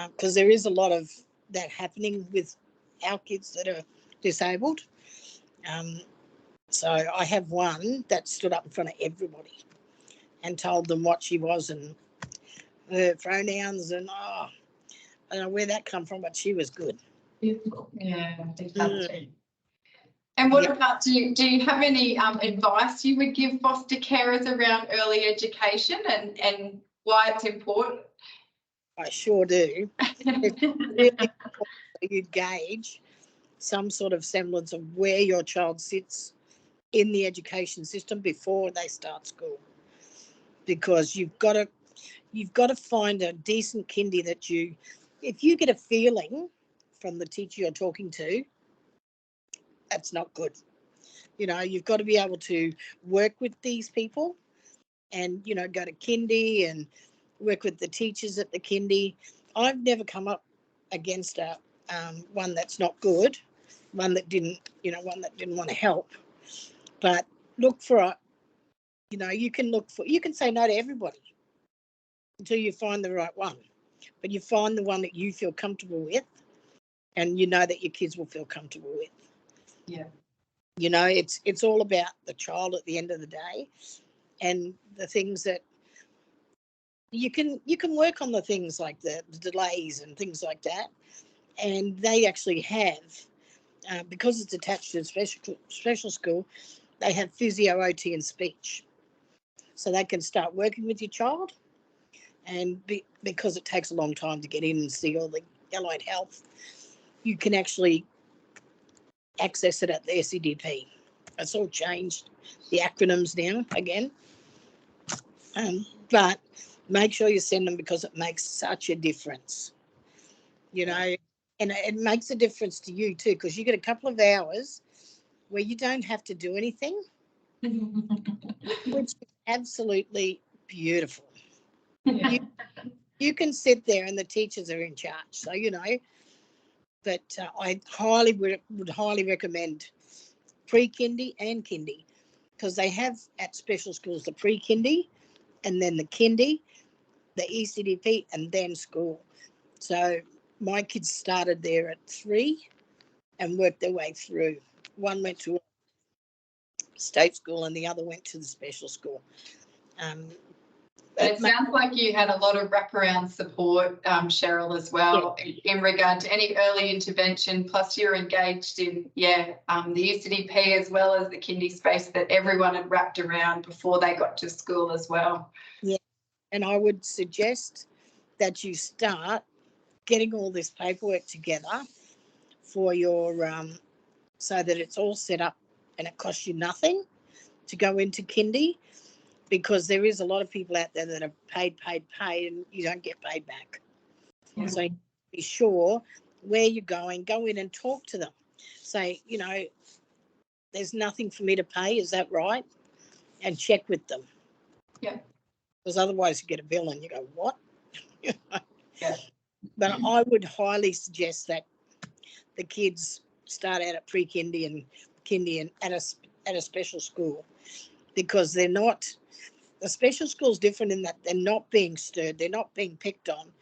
Speaker 20: because there is a lot of that happening with our kids that are disabled. So I have one that stood up in front of everybody and told them what she was and her pronouns and I don't know where that come from, but she was good.
Speaker 2: Beautiful. Yeah, exactly. And what about, do you have any advice you would give foster carers around early education and why it's important?
Speaker 20: I sure do. It's really important that you gauge some sort of semblance of where your child sits in the education system before they start school, because you've got to find a decent kindy that if you get a feeling from the teacher you're talking to, that's not good. You know, you've got to be able to work with these people and, you know, go to kindy and work with the teachers at the kindy. I've never come up against one that's not good, one that didn't want to help. But look for you can say no to everybody until you find the right one. But you find the one that you feel comfortable with and you know that your kids will feel comfortable with.
Speaker 2: Yeah.
Speaker 20: You know, it's all about the child at the end of the day, and the things that you can work on, the things like the delays and things like that. And they actually have, because it's attached to a special school, they have physio, OT and speech. So they can start working with your child, and because it takes a long time to get in and see all the allied health, you can actually access it at the ECDP. It's all changed, the acronyms now again. But make sure you send them because it makes such a difference, you know, and it makes a difference to you too, because you get a couple of hours where you don't have to do anything, which is absolutely beautiful.
Speaker 2: Yeah.
Speaker 20: You can sit there and the teachers are in charge. So, you know, but I would highly recommend pre-kindy and kindy, because they have at special schools the pre-kindy and then the kindy, the ECDP and then school. So my kids started there at 3 and worked their way through. One went to state school and the other went to the special school.
Speaker 2: It sounds like you had a lot of wraparound support, Cheryl, as well, in regard to any early intervention, plus you're engaged in, the ECDP as well as the kindy space that everyone had wrapped around before they got to school as well.
Speaker 20: Yeah, and I would suggest that you start getting all this paperwork together for your, so that it's all set up and it costs you nothing to go into kindy, because there is a lot of people out there that have paid and you don't get paid back. Yeah. So be sure where you're going, go in and talk to them. Say, you know, there's nothing for me to pay, is that right? And check with them.
Speaker 2: Yeah.
Speaker 20: Because otherwise you get a bill and you go, what?
Speaker 2: Yeah.
Speaker 20: But I would highly suggest that the kids start out at pre-kindy and kindy and at a special school, because they're not, the special school's different in that they're not being stirred, they're not being picked on,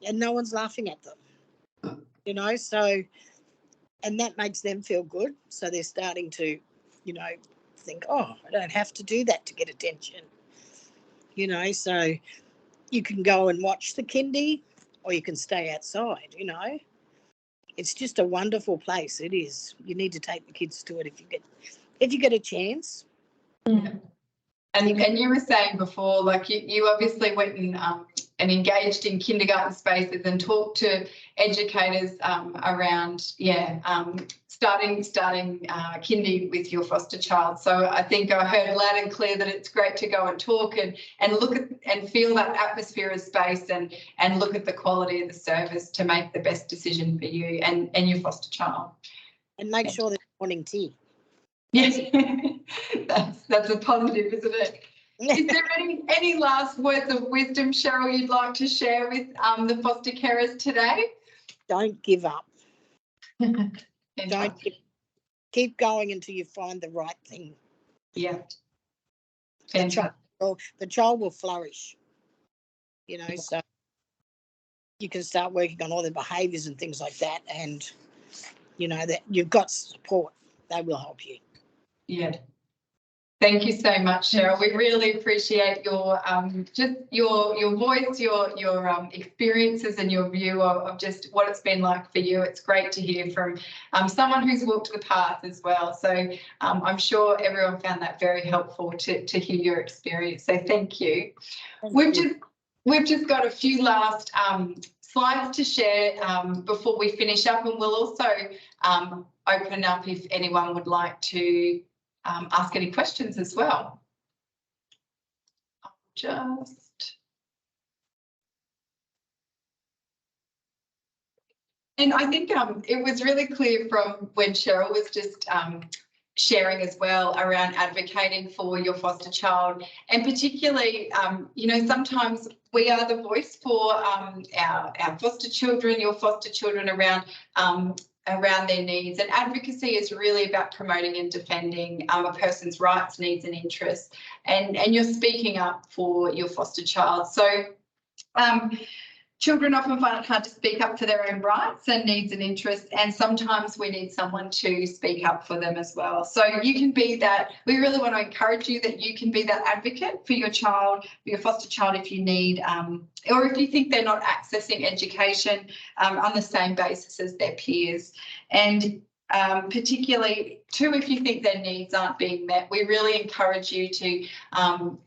Speaker 20: and no one's laughing at them, you know, so, and that makes them feel good. So they're starting to, you know, think, oh, I don't have to do that to get attention, you know, so you can go and watch the kindy or you can stay outside, you know, It's just a wonderful place. It is. You need to take the kids to it if you get a chance.
Speaker 2: And you were saying before, like you obviously went and engaged in kindergarten spaces and talked to educators around starting kindy with your foster child. So I think I heard loud and clear that it's great to go and talk and look at and feel that atmosphere of space and look at the quality of the service to make the best decision for you and your foster child.
Speaker 20: And make sure there's morning tea.
Speaker 2: Yes, that's a positive, isn't it? Is there any last words of wisdom, Cheryl, you'd like to share with the foster carers today?
Speaker 20: Don't give up. Keep going until you find the right thing.
Speaker 2: Yeah.
Speaker 20: The child will flourish. You know, so you can start working on all the behaviours and things like that, and you know that you've got support. They will help you.
Speaker 2: Yeah. Thank you so much, Cheryl. We really appreciate your just your voice, your experiences and your view of just what it's been like for you. It's great to hear from someone who's walked the path as well. So I'm sure everyone found that very helpful to hear your experience. So thank you. We've just got a few last slides to share before we finish up, and we'll also open up if anyone would like to ask any questions as well. And I think it was really clear from when Cheryl was just sharing as well around advocating for your foster child, and particularly, you know, sometimes we are the voice for our foster children, your foster children around their needs, and advocacy is really about promoting and defending a person's rights, needs and interests, and you're speaking up for your foster child. So children often find it hard to speak up for their own rights and needs and interests, and sometimes we need someone to speak up for them as well. So you can be that. We really want to encourage you that you can be that advocate for your child, for your foster child, if you need, or if you think they're not accessing education on the same basis as their peers. And particularly too, if you think their needs aren't being met, we really encourage you to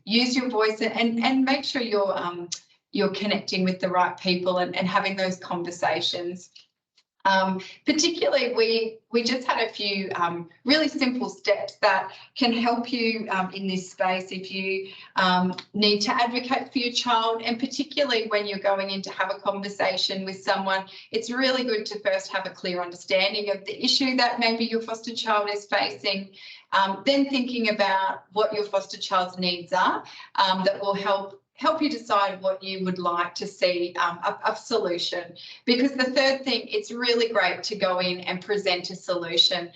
Speaker 2: use your voice and make sure you're connecting with the right people and having those conversations. Particularly, we just had a few really simple steps that can help you in this space if you need to advocate for your child, and particularly when you're going in to have a conversation with someone, it's really good to first have a clear understanding of the issue that maybe your foster child is facing, then thinking about what your foster child's needs are that will help you decide what you would like to see a solution. Because the third thing, it's really great to go in and present a solution.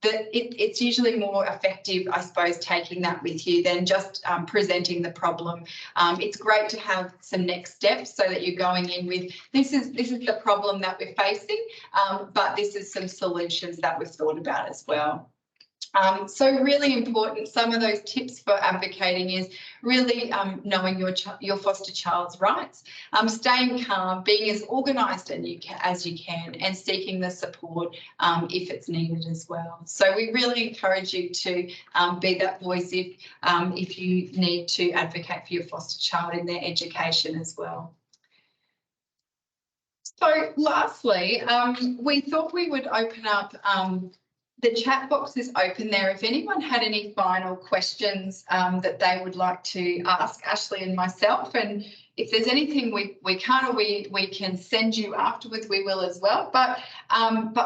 Speaker 2: It's usually more effective, I suppose, taking that with you than just presenting the problem. It's great to have some next steps so that you're going in with, this is the problem that we're facing, but this is some solutions that we've thought about as well. So really important, some of those tips for advocating is really knowing your foster child's rights, staying calm, being as organised as you can, and seeking the support if it's needed as well. So we really encourage you to be that voice if you need to advocate for your foster child in their education as well. So lastly, we thought we would open up the chat box is open there. If anyone had any final questions that they would like to ask Ashley and myself, and if there's anything we can't or we can send you afterwards, we will as well. But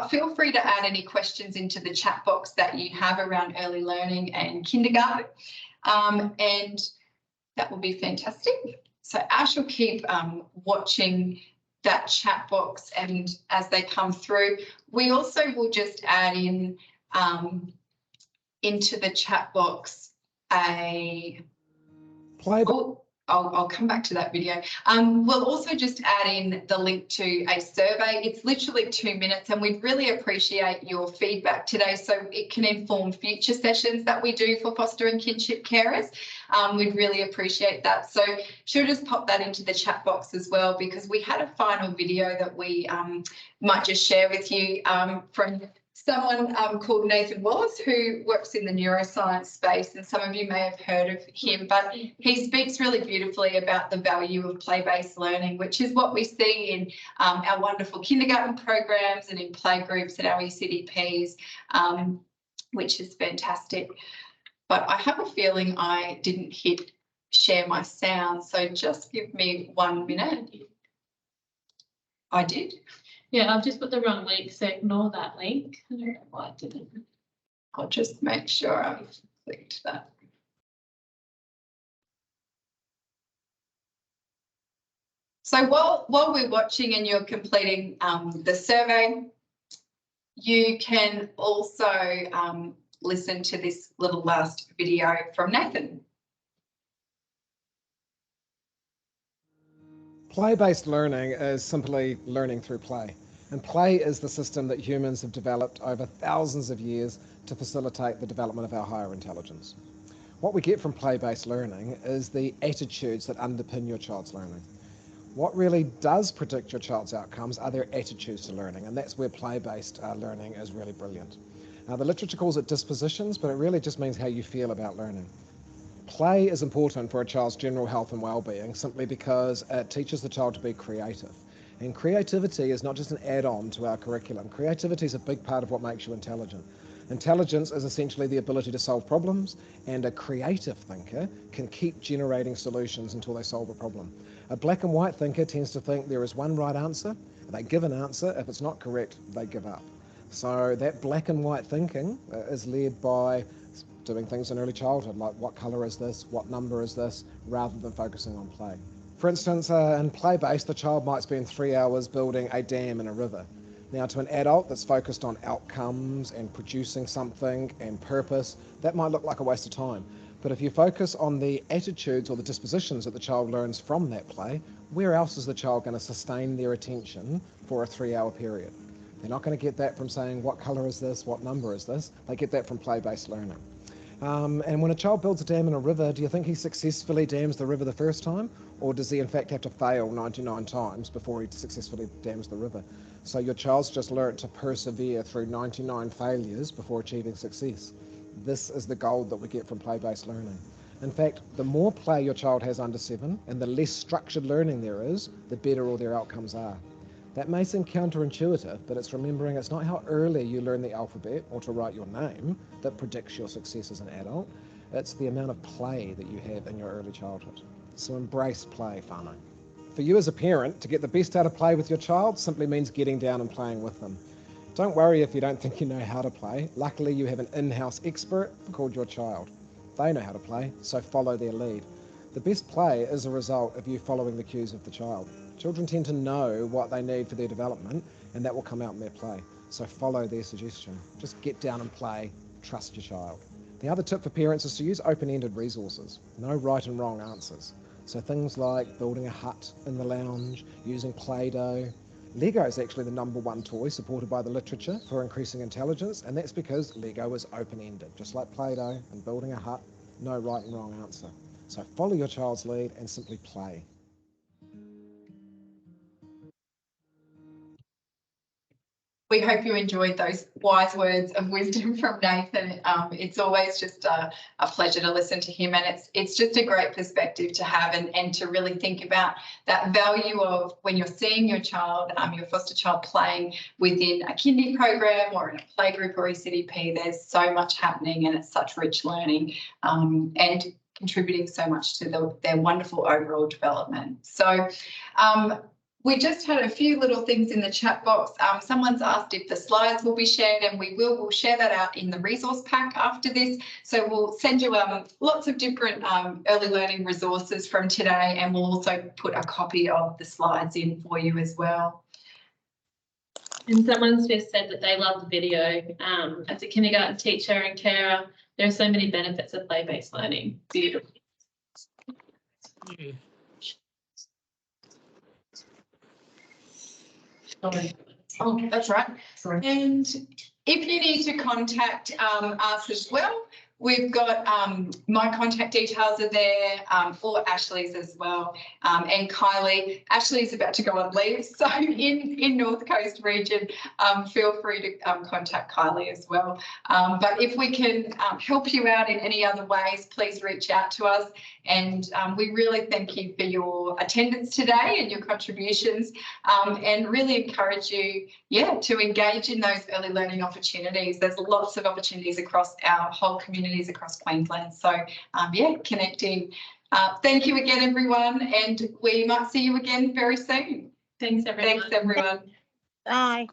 Speaker 2: feel free to add any questions into the chat box that you have around early learning and kindergarten, and that will be fantastic. So Ash will keep watching that chat box, and as they come through, we also will just add in into the chat box a I'll come back to that video. We'll also just add in the link to a survey. It's literally 2 minutes, and we'd really appreciate your feedback today so it can inform future sessions that we do for foster and kinship carers. We'd really appreciate that. So she'll just pop that into the chat box as well, because we had a final video that we might just share with you from someone called Nathan Wallace, who works in the neuroscience space, and some of you may have heard of him, but he speaks really beautifully about the value of play-based learning, which is what we see in our wonderful kindergarten programs and in playgroups and our ECDPs, which is fantastic. But I have a feeling I didn't hit share my sound, so just give me 1 minute. I did.
Speaker 3: Yeah, I've just put the wrong link, so ignore that link. I don't know why I didn't.
Speaker 2: I'll just make sure I've clicked that. So while we're watching and you're completing the survey, you can also listen to this little last video from Nathan.
Speaker 21: Play-based learning is simply learning through play. And play is the system that humans have developed over thousands of years to facilitate the development of our higher intelligence. What we get from play-based learning is the attitudes that underpin your child's learning. What really does predict your child's outcomes are their attitudes to learning, and that's where play-based learning is really brilliant. Now, the literature calls it dispositions, but it really just means how you feel about learning. Play is important for a child's general health and well-being simply because it teaches the child to be creative. And creativity is not just an add-on to our curriculum. Creativity is a big part of what makes you intelligent. Intelligence is essentially the ability to solve problems, and a creative thinker can keep generating solutions until they solve a problem. A black and white thinker tends to think there is one right answer. They give an answer. If it's not correct, they give up. So that black and white thinking is led by doing things in early childhood, like what colour is this, what number is this, rather than focusing on play. For instance, in play-based, the child might spend 3 hours building a dam in a river. Now, to an adult that's focused on outcomes and producing something and purpose, that might look like a waste of time. But if you focus on the attitudes or the dispositions that the child learns from that play, where else is the child going to sustain their attention for a 3-hour period? They're not going to get that from saying, what colour is this, what number is this? They get that from play-based learning. And when a child builds a dam in a river, do you think he successfully dams the river the first time? Or does he in fact have to fail 99 times before he successfully dams the river? So your child's just learnt to persevere through 99 failures before achieving success. This is the gold that we get from play-based learning. In fact, the more play your child has under 7 and the less structured learning there is, the better all their outcomes are. That may seem counterintuitive, but it's remembering it's not how early you learn the alphabet or to write your name that predicts your success as an adult. It's the amount of play that you have in your early childhood. So embrace play, whānau. For you as a parent, to get the best out of play with your child simply means getting down and playing with them. Don't worry if you don't think you know how to play. Luckily, you have an in-house expert called your child. They know how to play, so follow their lead. The best play is a result of you following the cues of the child. Children tend to know what they need for their development, and that will come out in their play. So follow their suggestion. Just get down and play. Trust your child. The other tip for parents is to use open-ended resources. No right and wrong answers. So things like building a hut in the lounge, using Play-Doh. Lego is actually the #1 toy supported by the literature for increasing intelligence, and that's because Lego is open-ended. Just like Play-Doh and building a hut, no right and wrong answer. So follow your child's lead and simply play.
Speaker 2: We hope you enjoyed those wise words of wisdom from Nathan. It's always just a pleasure to listen to him, and it's just a great perspective to have and to really think about that value of when you're seeing your child, your foster child playing within a kindy program or in a playgroup or ECDP. There's so much happening and it's such rich learning and contributing so much to their wonderful overall development. So we just had a few little things in the chat box. Someone's asked if the slides will be shared, and we'll share that out in the resource pack after this. So we'll send you lots of different early learning resources from today, and we'll also put a copy of the slides in for you as well.
Speaker 3: And someone's just said that they love the video. As a kindergarten teacher and carer, there are so many benefits of play-based learning. Beautiful.
Speaker 2: Oh, that's right. And if you need to contact us as well, we've got my contact details are there, or Ashley's as well, and Kylie. Ashley's about to go on leave, so in North Coast region, feel free to contact Kylie as well. But if we can help you out in any other ways, please reach out to us. And we really thank you for your attendance today and your contributions, and really encourage you, to engage in those early learning opportunities. There's lots of opportunities across our whole communities across Queensland. So, connecting. Thank you again, everyone, and we might see you again very soon.
Speaker 3: Thanks, everyone.
Speaker 2: Thanks, everyone.
Speaker 20: Bye.